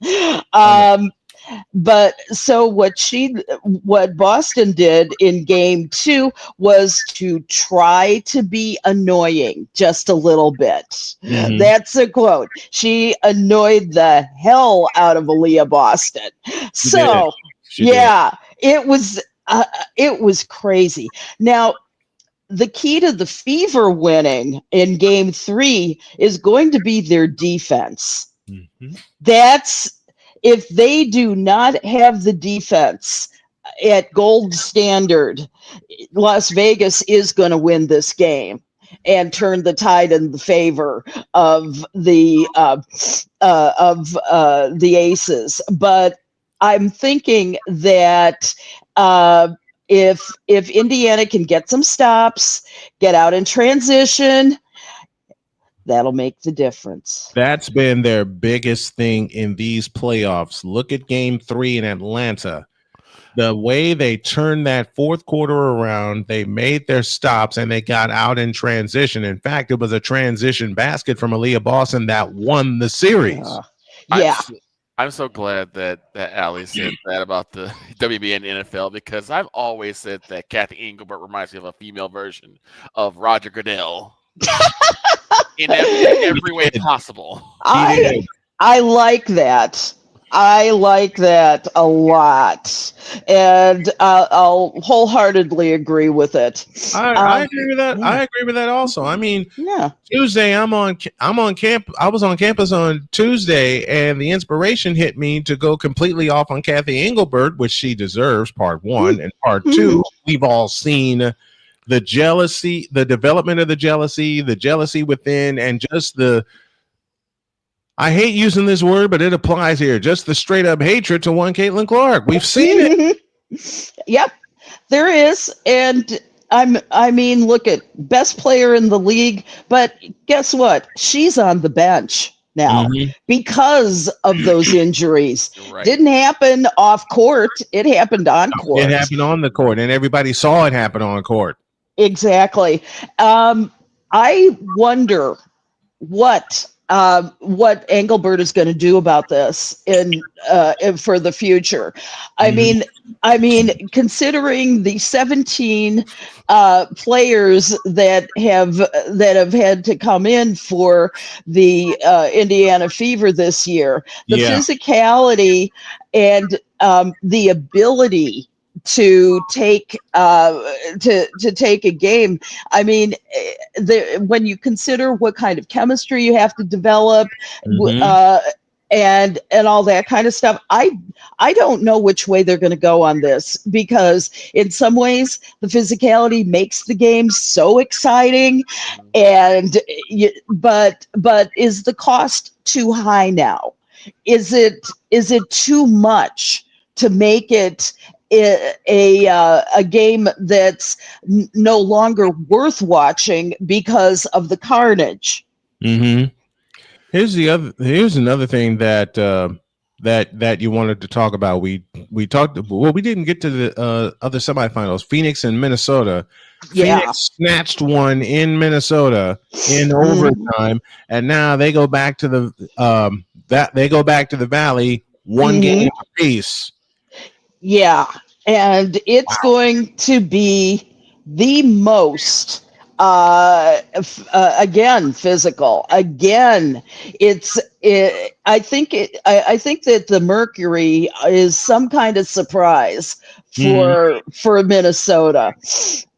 But so what Boston did in game 2 was to try to be annoying just a little bit. That's a quote. She annoyed the hell out of Aaliyah Boston. So it was crazy. Now, the key to the Fever winning in game 3 is going to be their defense. That's if they do not have the defense at gold standard, Las Vegas is going to win this game and turn the tide in the favor of the Aces. But I'm thinking that if Indiana can get some stops, get out in transition, that'll make the difference. That's been their biggest thing in these playoffs. Look at game 3 in Atlanta. The way they turned that fourth quarter around, they made their stops and they got out in transition. In fact, it was a transition basket from Aaliyah Boston that won the series. I'm so glad that Allie said that about the WBA and NFL, because I've always said that Kathy Engelbert reminds me of a female version of Roger Goodell. In every way possible. I like that. I like that a lot, and I'll wholeheartedly agree with it. I agree with that. I agree with that also. I mean, Tuesday I'm on camp. I was on campus on Tuesday, and the inspiration hit me to go completely off on Kathy Engelbert, which she deserves. Part 1 and part 2. We've all seen the jealousy, the development of the jealousy within, and just I hate using this word, but it applies here. Just the straight up hatred to one Caitlin Clark. We've seen it. Yep, there is. And I mean, look at best player in the league, but guess what? She's on the bench now because of those injuries. Didn't happen off court. It happened on court. It happened on the court, and everybody saw it happen on court. Exactly. I wonder what Engelbert is going to do about this for the future. I mean, considering the 17 players that have had to come in for the Indiana Fever this year, the physicality and the ability to take a game. I mean, when you consider what kind of chemistry you have to develop, and all that kind of stuff, I don't know which way they're going to go on this, because in some ways the physicality makes the game so exciting, and but is the cost too high now? Is it too much to make it a game that's no longer worth watching because of the carnage? Here's another thing that you wanted to talk about. We didn't get to the other semifinals. Phoenix and Minnesota. Phoenix snatched one in Minnesota in overtime, and now they go back to that they go back to the Valley, one game apiece. Yeah, and it's going to be the most again physical. Again, I think that the Mercury is some kind of surprise for Minnesota.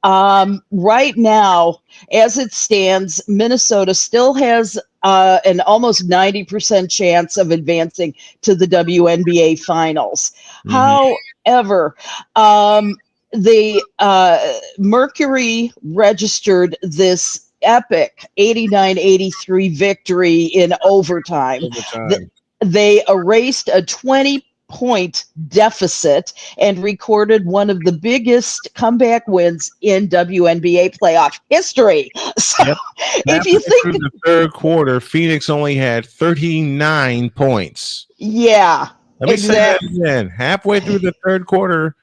Right now, as it stands, Minnesota still has an almost 90% chance of advancing to the WNBA finals. However, the Mercury registered this epic 89-83 victory in overtime. They erased a 20-point deficit and recorded one of the biggest comeback wins in WNBA playoff history. So if you think through the third quarter, Phoenix only had 39 points. Yeah. Let me say that again. Halfway through the third quarter,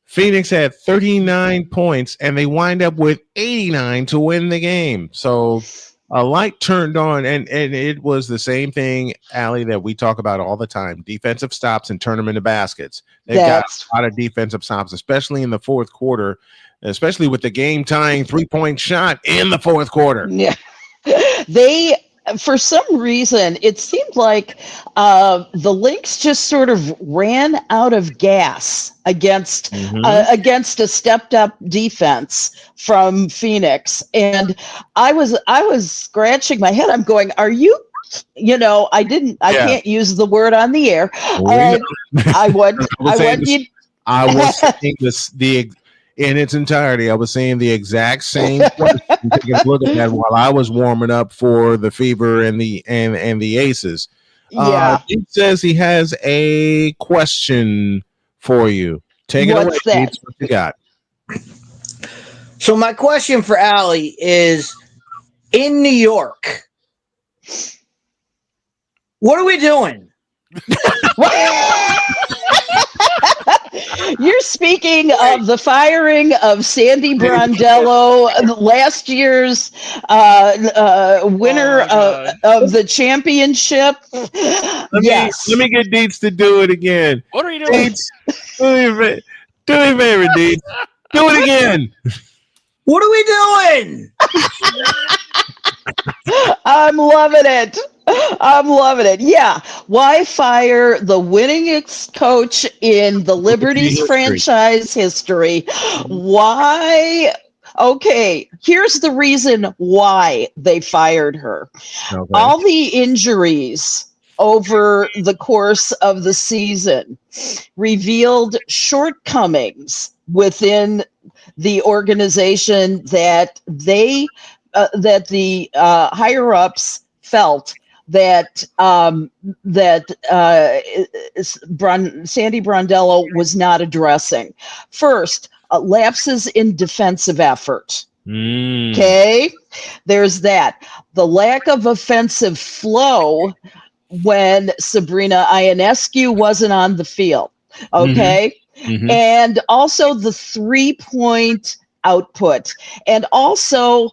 Phoenix had 39 points, and they wind up with 89 to win the game. So a light turned on, and it was the same thing, Allie, that we talk about all the time. Defensive stops and turn them into baskets. They've got a lot of defensive stops, especially in the fourth quarter, especially with the game-tying three-point shot in the fourth quarter. Yeah. They, for some reason, it seemed like the Lynx just sort of ran out of gas against a stepped-up defense from Phoenix, and I was scratching my head. I'm going, "Are you?" I can't use the word on the air. I was saying this in its entirety. I was saying the exact same question. Take a look at that while I was warming up for the Fever and the Aces. He says he has a question for you. Take it away. What you got? So my question for Allie is, in New York, what are we doing? You're speaking of the firing of Sandy Brondello, last year's winner of the championship. Let me get Deets to do it again. What are you doing? Deets, do me a favor, Deets. Do it again. What are we doing? I'm loving it. Yeah. Why fire the winningest coach in the Liberties franchise history? Why? Okay, here's the reason why they fired her. Okay. All the injuries over the course of the season revealed shortcomings within the organization that the higher ups felt that Sandy Brondello was not addressing. First, lapses in defensive effort. Okay, there's that. The lack of offensive flow when Sabrina Ionescu wasn't on the field. Okay. And also the 3-point output. And also,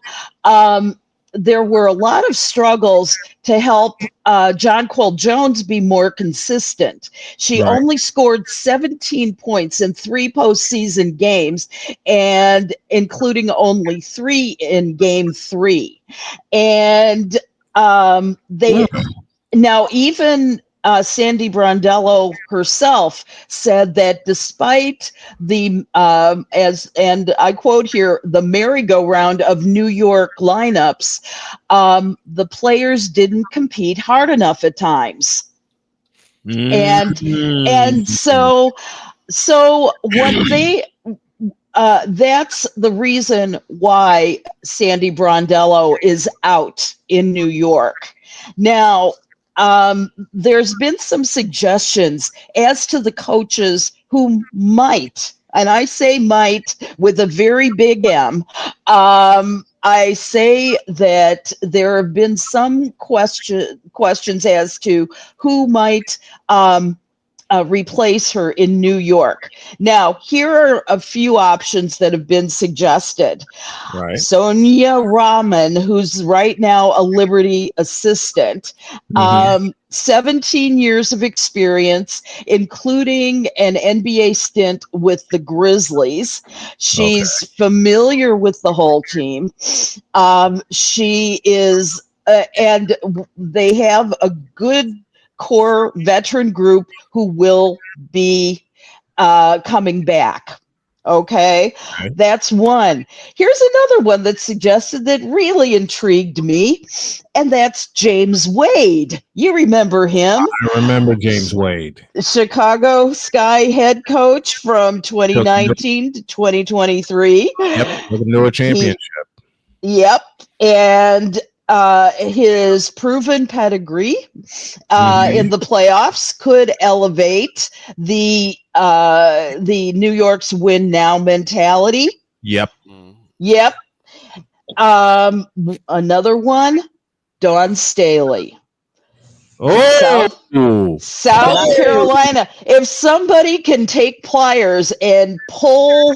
there were a lot of struggles to help Jonquel Jones be more consistent. She only scored 17 points in 3 postseason games, and including only 3 in game 3. And now even Sandy Brondello herself said that despite the, and I quote here, the merry-go-round of New York lineups, the players didn't compete hard enough at times. And so what they, that's the reason why Sandy Brondello is out in New York. Now, there's been some suggestions as to the coaches who might, and I say might with a very big M. I say that there have been some questions as to who might replace her in New York. Now, here are a few options that have been suggested. Right. Sonia Rahman, who's right now a Liberty assistant, 17 years of experience, including an NBA stint with the Grizzlies. She's familiar with the whole team. She is, and they have a good core veteran group who will be coming back. Okay, that's one. Here's another one that suggested that really intrigued me, and that's James Wade. You remember him? I remember James Wade. Chicago Sky head coach from 2019 to 2023. Yep, looking to a championship. Yep, and his proven pedigree in the playoffs could elevate the New York's win now mentality. Yep. Yep. Another one, Dawn Staley. South Carolina. If somebody can take pliers and pull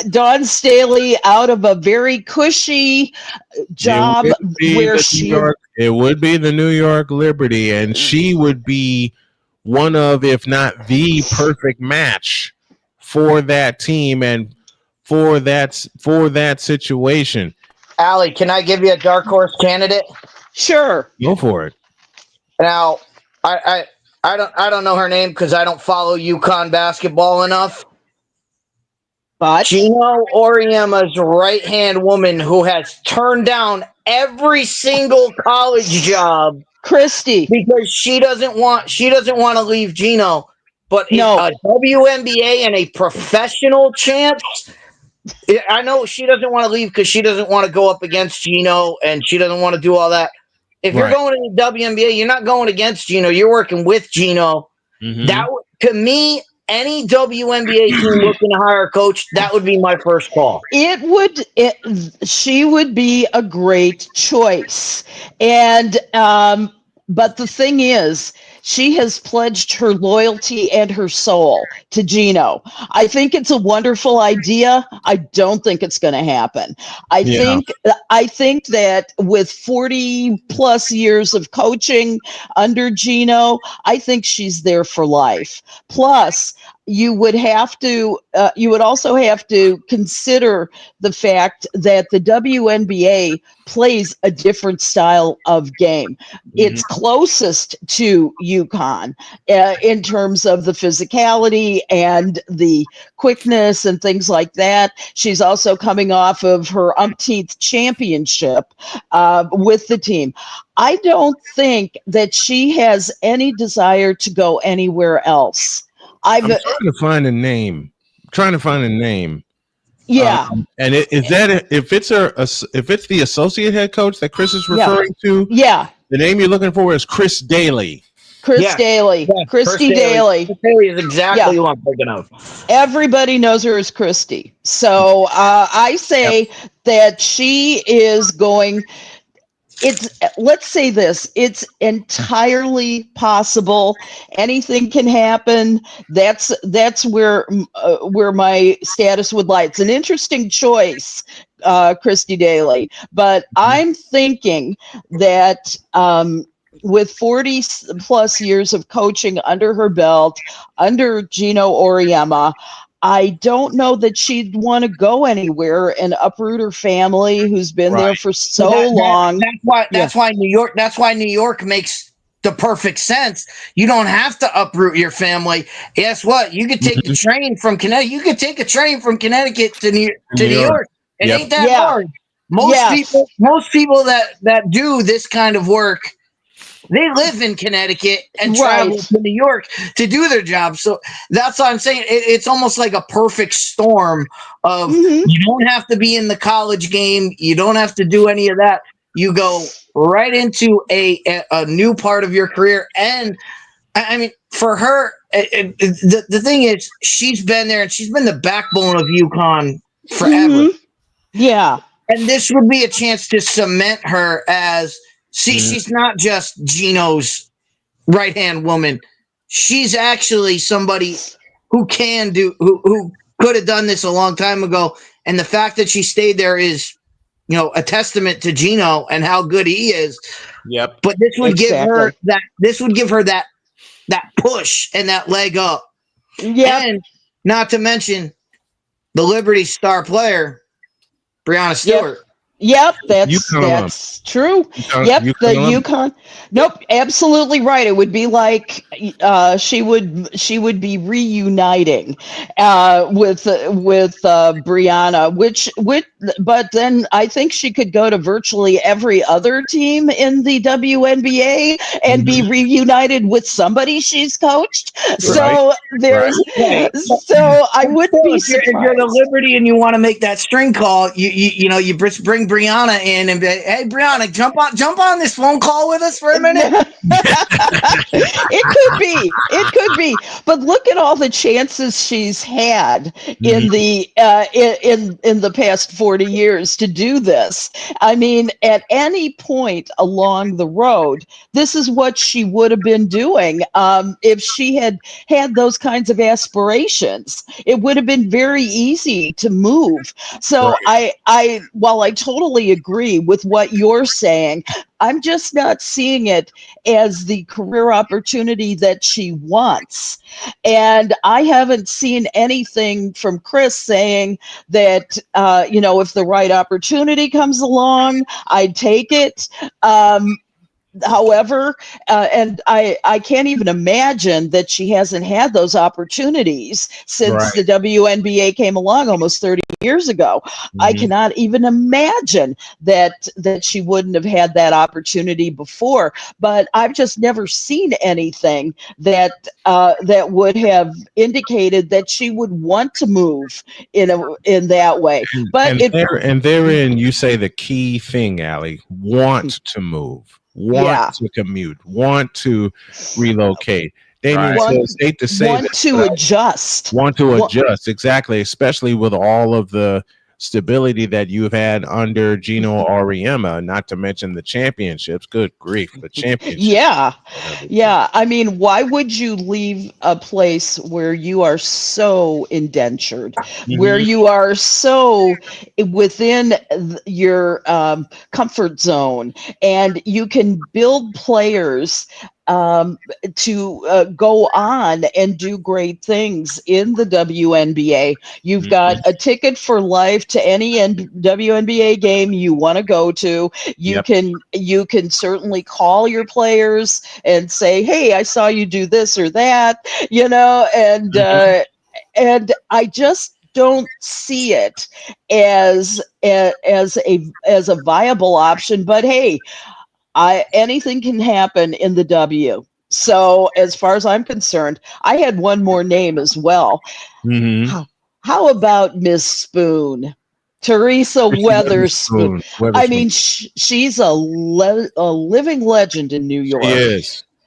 Dawn Staley out of a very cushy job where it would be the New York Liberty, and she would be one of, if not the perfect match for that team and for that situation. Allie, can I give you a dark horse candidate? Sure. Go for it. Now, I don't know her name because I don't follow UConn basketball enough. But Gino Auriemma's right-hand woman who has turned down every single college job, Christy, because she doesn't want to leave Gino. But a WNBA and a professional chance. I know she doesn't want to leave because she doesn't want to go up against Gino and she doesn't want to do all that. If you're going to the WNBA, you're not going against Gino. You're working with Gino. That to me, any WNBA team looking to hire a coach, that would be my first call. She would be a great choice. And but the thing is, she has pledged her loyalty and her soul to Gino. I think it's a wonderful idea. I don't think it's going to happen. I think that with 40 plus years of coaching under Gino, I think she's there for life. Plus, you would also have to consider the fact that the WNBA plays a different style of game. It's closest to UConn in terms of the physicality and the quickness and things like that. She's also coming off of her umpteenth championship with the team. I don't think that she has any desire to go anywhere else. I'm trying to find a name. Yeah. And if it's the associate head coach that Chris is referring to, the name you're looking for is Chris Daly. Daly. Yeah, Christy Daly. Chris Daly is exactly who I'm thinking of. Everybody knows her as Christy. So I say that she is going. Let's say this, it's entirely possible. Anything can happen. That's where my status would lie. It's an interesting choice, Christy Daly, but I'm thinking that with 40 plus years of coaching under her belt, under Gino Auriemma, I don't know that she'd want to go anywhere and uproot her family who's been there for so long. That's why New York. That's why New York makes the perfect sense. You don't have to uproot your family. Guess what? You could take the train from Connecticut. You could take a train from Connecticut to New York. It ain't that hard. Most people that do this kind of work, they live in Connecticut and travel to New York to do their job. So that's what I'm saying. It's almost like a perfect storm of you don't have to be in the college game. You don't have to do any of that. You go right into a new part of your career. And I mean, for her, the thing is, she's been there and she's been the backbone of UConn forever. Yeah. And this would be a chance to cement her as she's not just Gino's right-hand woman. she's actually somebody who can do who could have done this a long time ago. And the fact that she stayed there is, a testament to Gino and how good he is. Yep. But this would give her that. This would give her that push and that leg up. Yeah. And not to mention the Liberty star player, Breonna Stewart. Yep, that's true. Yep, the UConn. Nope, absolutely right. It would be like she would be reuniting with Brianna, but then I think she could go to virtually every other team in the WNBA and be reunited with somebody she's coached. So so I wouldn't be surprised. If you're the Liberty and you want to make that string call, you bring Brianna in and be, hey Brianna, jump on this phone call with us for a minute. It could be, but look at all the chances she's had in the in the past 40 years to do this. I mean, at any point along the road, this is what she would have been doing if she had those kinds of aspirations. It would have been very easy to move. So while I totally agree with what you're saying, I'm just not seeing it as the career opportunity that she wants. And I haven't seen anything from Chris saying that, if the right opportunity comes along, I'd take it. However, and I can't even imagine that she hasn't had those opportunities since the WNBA came along almost 30 years ago. I cannot even imagine that she wouldn't have had that opportunity before. But I've just never seen anything that would have indicated that she would want to move in that way. But and therein you say the key thing, Allie, want to move. Want to commute, want to relocate. Damien says, hate to say want to adjust. Want to adjust, exactly, especially with all of the stability that you've had under Gino Auriemma, not to mention the championships. Good grief, the championships. Yeah. I mean, why would you leave a place where you are so indentured, where you are so within your comfort zone, and you can build players to go on and do great things in the WNBA. You've got a ticket for life to any WNBA game you want to go to. You can certainly call your players and say, "Hey, I saw you do this or that," and I just don't see it as a viable option. But hey, anything can happen in the W. So as far as I'm concerned, I had one more name as well. How about Miss Spoon? Teresa Weatherspoon. I mean, she's a living legend in New York.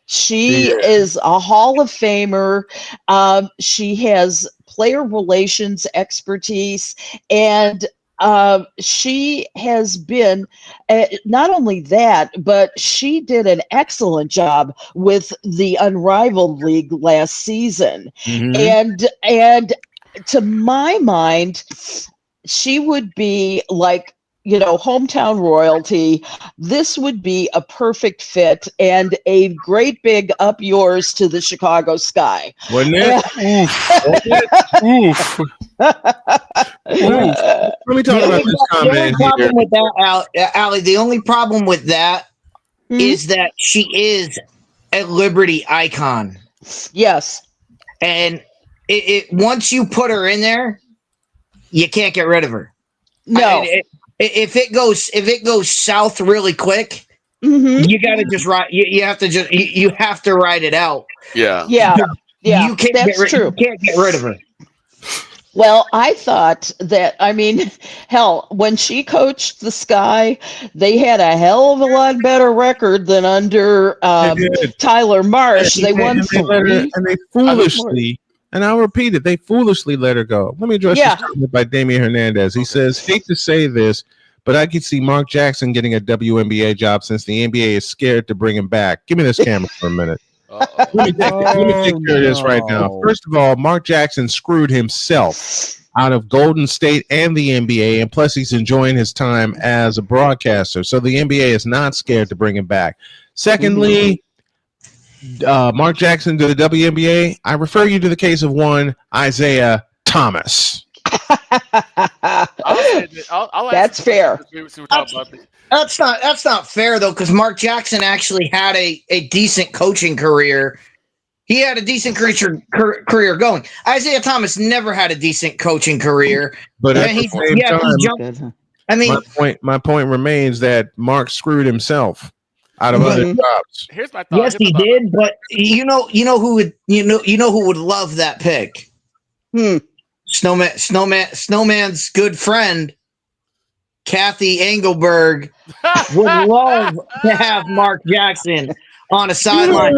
She is a Hall of Famer. She has player relations expertise, and she has been not only that, but she did an excellent job with the Unrivaled League last season. And to my mind, she would be like, hometown royalty. This would be a perfect fit and a great big up yours to the Chicago sky. Wouldn't it? Oof. Let me talk about this comment. The only problem with that, Allie, the only problem with that is that she is a Liberty icon. Yes. And once you put her in there, you can't get rid of her. No. If it goes south really quick, you got to just ride. You have to ride it out. Yeah. You can't You can't get rid of her. Well, I thought that, hell, when she coached the Sky, they had a hell of a lot better record than under Tyler Marsh. They won 3. And they foolishly, and I'll repeat it, they foolishly let her go. Let me address this comment by Damian Hernandez. He says, hate to say this, but I could see Mark Jackson getting a WNBA job since the NBA is scared to bring him back. Give me this camera for a minute. Let me take care of this right now. First of all, Mark Jackson screwed himself out of Golden State and the NBA, and plus he's enjoying his time as a broadcaster. So the NBA is not scared to bring him back. Secondly, Mark Jackson to the WNBA, I refer you to the case of one Isaiah Thomas. That's fair. That's not fair though, because Mark Jackson actually had a decent coaching career. He had a decent career going. Isaiah Thomas never had a decent coaching career. But at the same time, I mean, my point remains that Mark screwed himself out of other jobs. Here's my thought. Yes, he did. But you know who would love that pick? Snowman's good friend, Kathy Engelberg, would love to have Mark Jackson on a sideline.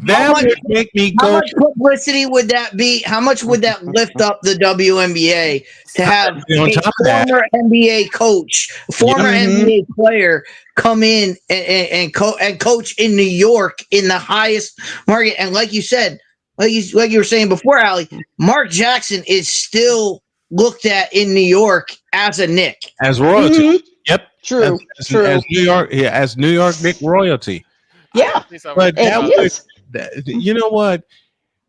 That would make me go. How much publicity would that be? How much would that lift up the WNBA to have a former NBA coach, former NBA player come in and coach in New York in the highest market? And like you said, like you were saying before, Allie, Mark Jackson is still looked at in New York as a Knick, as royalty. Yep, true. As New York, as New York Knick royalty. Yeah, but you know what?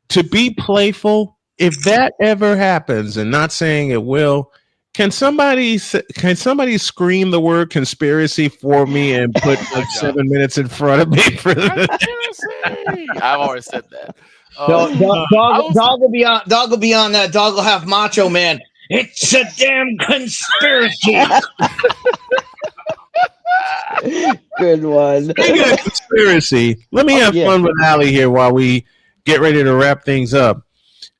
To be playful, if that ever happens, and not saying it will, can somebody scream the word conspiracy for me and put like 7 minutes in front of me for I've always said that. Dog will be on that. Dog will have Macho Man. It's a damn conspiracy. Good one. Speaking of conspiracy, let me have fun with Allie here while we get ready to wrap things up.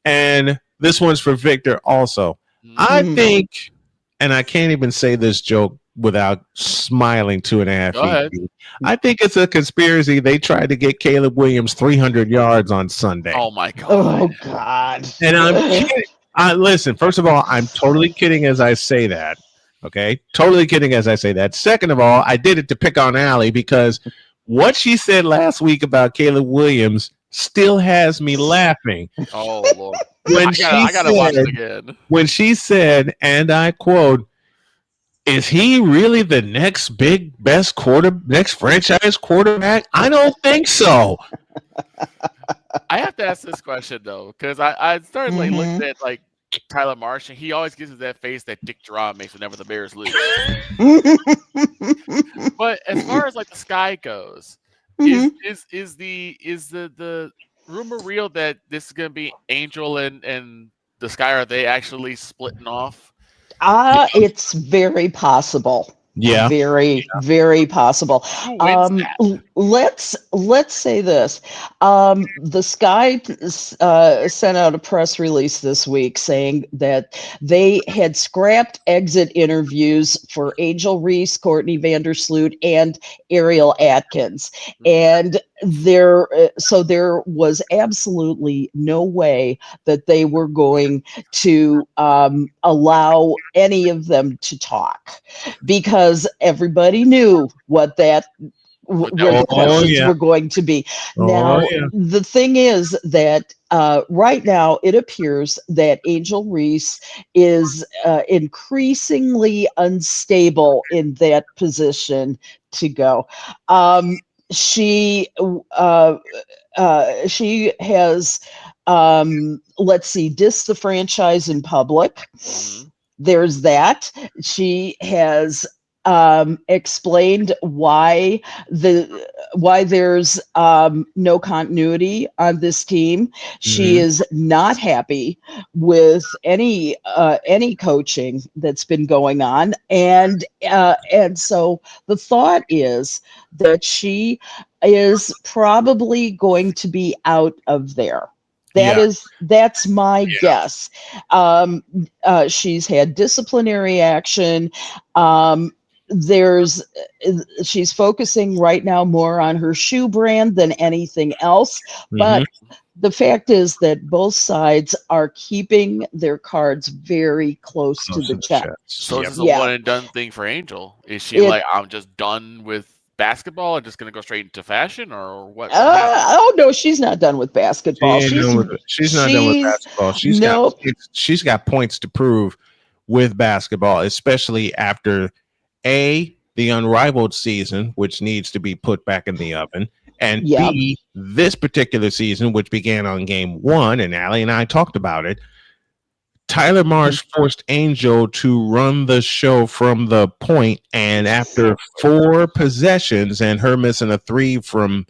And this one's for Victor also. I think, and I can't even say this joke without smiling 2.5 feet. I think it's a conspiracy. They tried to get Caleb Williams 300 yards on Sunday. Oh my God. Oh God. And I'm kidding. Listen, first of all, I'm totally kidding as I say that. Okay, totally kidding as I say that. Second of all, I did it to pick on Allie because what she said last week about Caleb Williams still has me laughing. Oh Lord! I gotta watch it again. When she said, and I quote, "Is he really the next next franchise quarterback? I don't think so." I have to ask this question though, because I started looking at like Tyler Marsh, and he always gives us that face that Dick Draw makes whenever the Bears lose. But as far as like the sky goes, is the rumor real that this is gonna be Angel and the Sky? Are they actually splitting off? It's very possible. Yeah, very possible. Let's say this. The Sky sent out a press release this week saying that they had scrapped exit interviews for Angel Reese, Courtney Vandersloot, and Ariel Atkins, and there was absolutely no way that they were going to allow any of them to talk, because everybody knew what where the questions were going to be. The thing is that right now it appears that Angel Reese is increasingly unstable in that position to go. She has dissed the franchise in public. There's that. She has explained why there's no continuity on this team. She is not happy with any coaching that's been going on, and so the thought is that she is probably going to be out of there. That's my guess. She's had disciplinary action. She's focusing right now more on her shoe brand than anything else. But the fact is that both sides are keeping their cards very close to the chest. So is this a one and done thing for Angel? Is she like, I'm just done with basketball and just going to go straight into fashion, or what? Oh no, she's not done with basketball. She's not done with basketball. She's got points to prove with basketball, especially after the unrivaled season, which needs to be put back in the oven, and B, this particular season, which began on game 1, and Allie and I talked about it. Tyler Marsh forced Angel to run the show from the point, and after 4 possessions and her missing a 3 from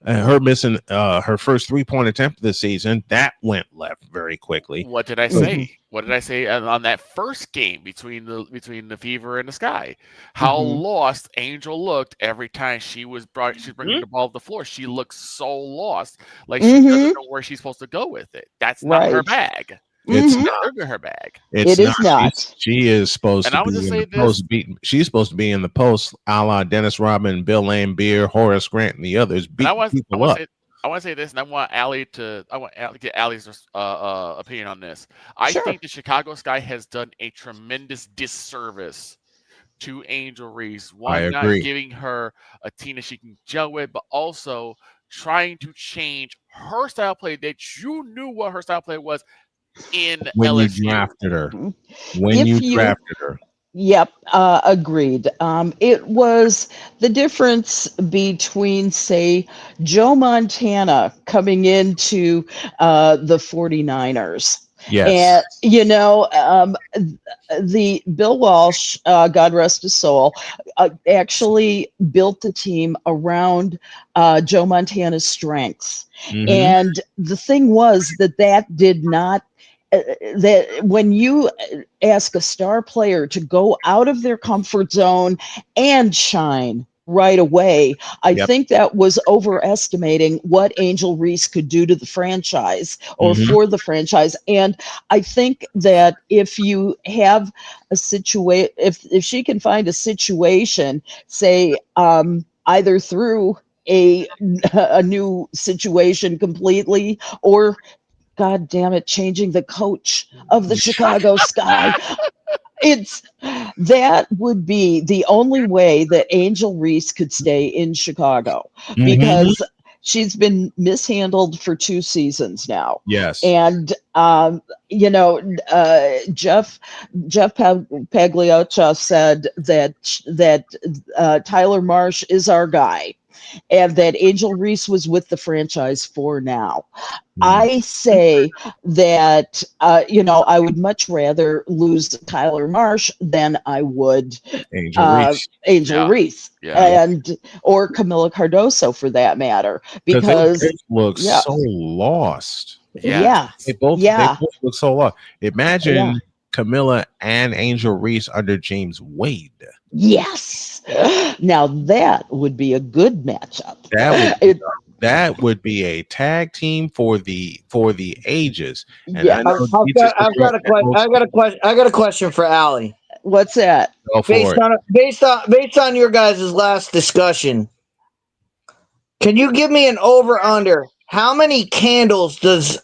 her missing her first 3-point attempt this season, that went left very quickly. What did I say? What did I say on that first game between the Fever and the Sky? How lost Angel looked every time she's bringing the ball to the floor. She looks so lost, like she doesn't know where she's supposed to go with it. That's not her bag. It's not her bag. It is not. She is supposed to be in the post. She's supposed to be in the post, a la Dennis Rodman, Bill Laimbeer, Horace Grant, and the others. Beat people up. I want to say this, and I want Allie to get Allie's opinion on this. I think the Chicago Sky has done a tremendous disservice to Angel Reese. One, not giving her a team that she can gel with, but also trying to change her style play that you knew what her style play was when LSU. You drafted her. When you drafted her. Yep, agreed. It was the difference between, say, Joe Montana coming into the 49ers. Yes. And, the Bill Walsh, God rest his soul, actually built the team around Joe Montana's strengths. And the thing was that did not that when you ask a star player to go out of their comfort zone and shine right away, I think that was overestimating what Angel Reese could do to the franchise or for the franchise. And I think that if you have a situation, if she can find a situation, say, either through a new situation completely, or God damn it, changing the coach of the Chicago Sky. That would be the only way that Angel Reese could stay in Chicago, because she's been mishandled for 2 seasons now. Yes. And, Jeff Paglioccia said that Tyler Marsh is our guy, and that Angel Reese was with the franchise for now. I say that, I would much rather lose Tyler Marsh than I would Angel Reese. And or Camila Cardoso for that matter, because they look so lost. They both look so lost. Imagine Camila and Angel Reese under James Wade. Yes. Now that would be a good matchup. That would be a tag team for the ages. And I've got a question for Allie. What's that? Based on your guys' last discussion, can you give me an over under? How many candles does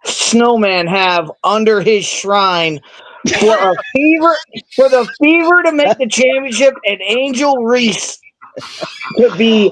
Snowman have under his shrine for the Fever to make the championship and Angel Reese to be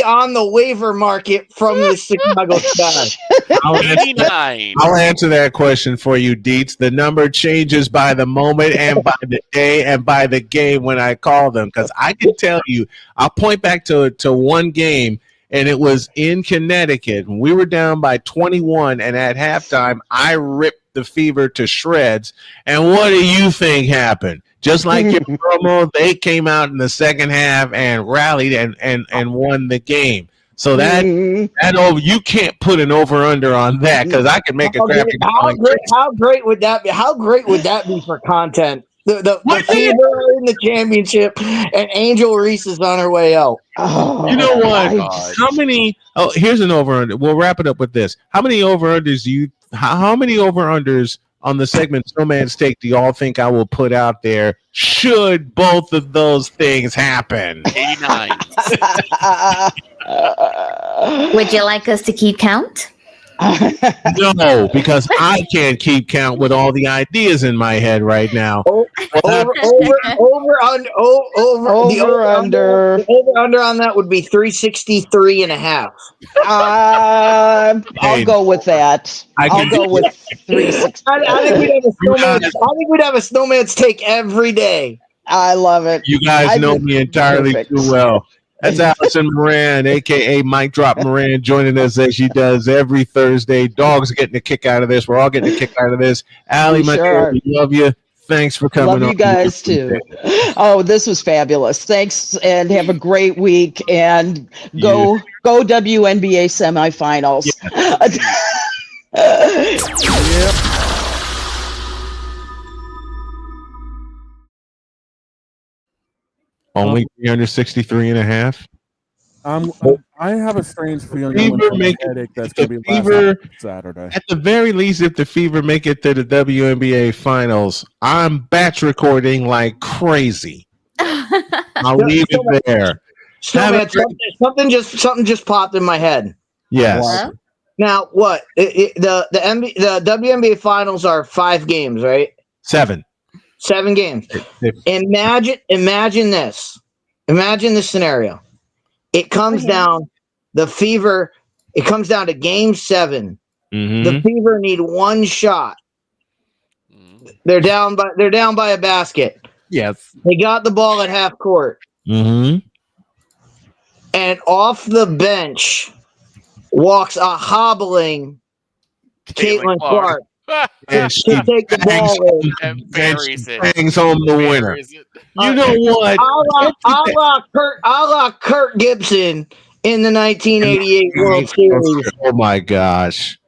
on the waiver market from the Chicago Sky? I'll answer that question for you, Dietz. The number changes by the moment and by the day and by the game when I call them, because I can tell you, I'll point back to one game, and it was in Connecticut. We were down by 21, and at halftime, I ripped the Fever to shreds. And what do you think happened? Just like your promo, they came out in the second half and rallied and won the game. So that you can't put an over under on that, because I can make a crappy. How great would that be? How great would that be for content? The Fever in the championship and Angel Reese is on her way out. You know what? How many? Oh, here's an over under. We'll wrap it up with this. How many over unders How many over unders on the segment Snowman's Take do y'all think I will put out there should both of those things happen? 89. Would you like us to keep count? No, because I can't keep count with all the ideas in my head right now. Over under on that would be 363 and a half. I'll go with that. I'll go with 360. I think we'd have a snowman's take every day. I love it. You guys know me entirely too well. That's Allison Moran, a.k.a. Mic Drop Moran, joining us as she does every Thursday. Dogs are getting a kick out of this. We're all getting a kick out of this. Allie, my dear, we love you. Thanks for coming on. Love you guys, too. Oh, this was fabulous. Thanks, and have a great week. And go WNBA semifinals. Yeah. Only 363 and a half. I have a strange feeling headache that's going to be last Saturday. At the very least, if the Fever make it to the WNBA finals, I'm batch recording like crazy. I'll leave it there. Something just popped in my head. Yes. What? Now, what? The WNBA finals are 5 games, right? 7. 7 games. Imagine this. Imagine this scenario. It comes down the Fever. It comes down to Game 7. Mm-hmm. The Fever need 1 shot. They're down by a basket. Yes. They got the ball at half court. Mm-hmm. And off the bench walks a hobbling Caitlin Clark. And she take the ball and buries it. Hangs home the winner. You know what? A la Kurt Gibson in the 1988 World Series. Oh my gosh!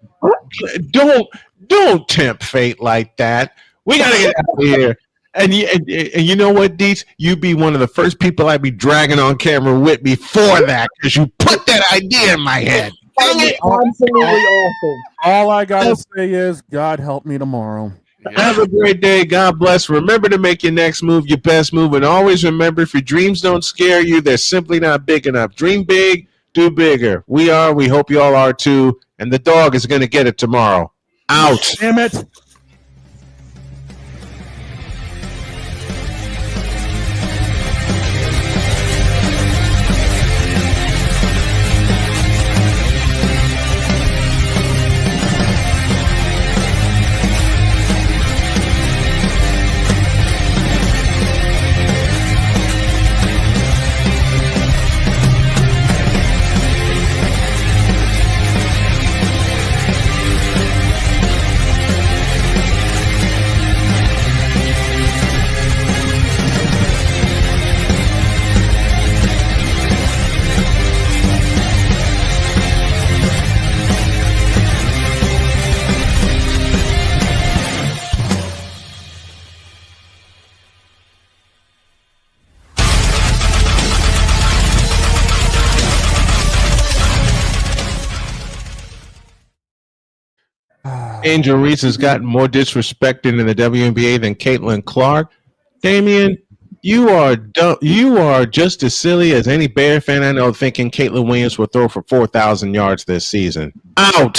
Don't tempt fate like that. We gotta get out of here. And you know what, Deets? You'd be one of the first people I'd be dragging on camera with me for that, because you put that idea in my head. Absolutely awesome. All I gotta say is, God help me tomorrow. Have a great day. God bless. Remember to make your next move your best move. And always remember, if your dreams don't scare you, they're simply not big enough. Dream big, do bigger. We hope you all are too. And the dog is going to get it tomorrow. Out. Damn it. Angel Reese has gotten more disrespected in the WNBA than Caitlin Clark. Damian, you are just as silly as any Bear fan I know, thinking Caitlin Williams will throw for 4,000 yards this season. Out.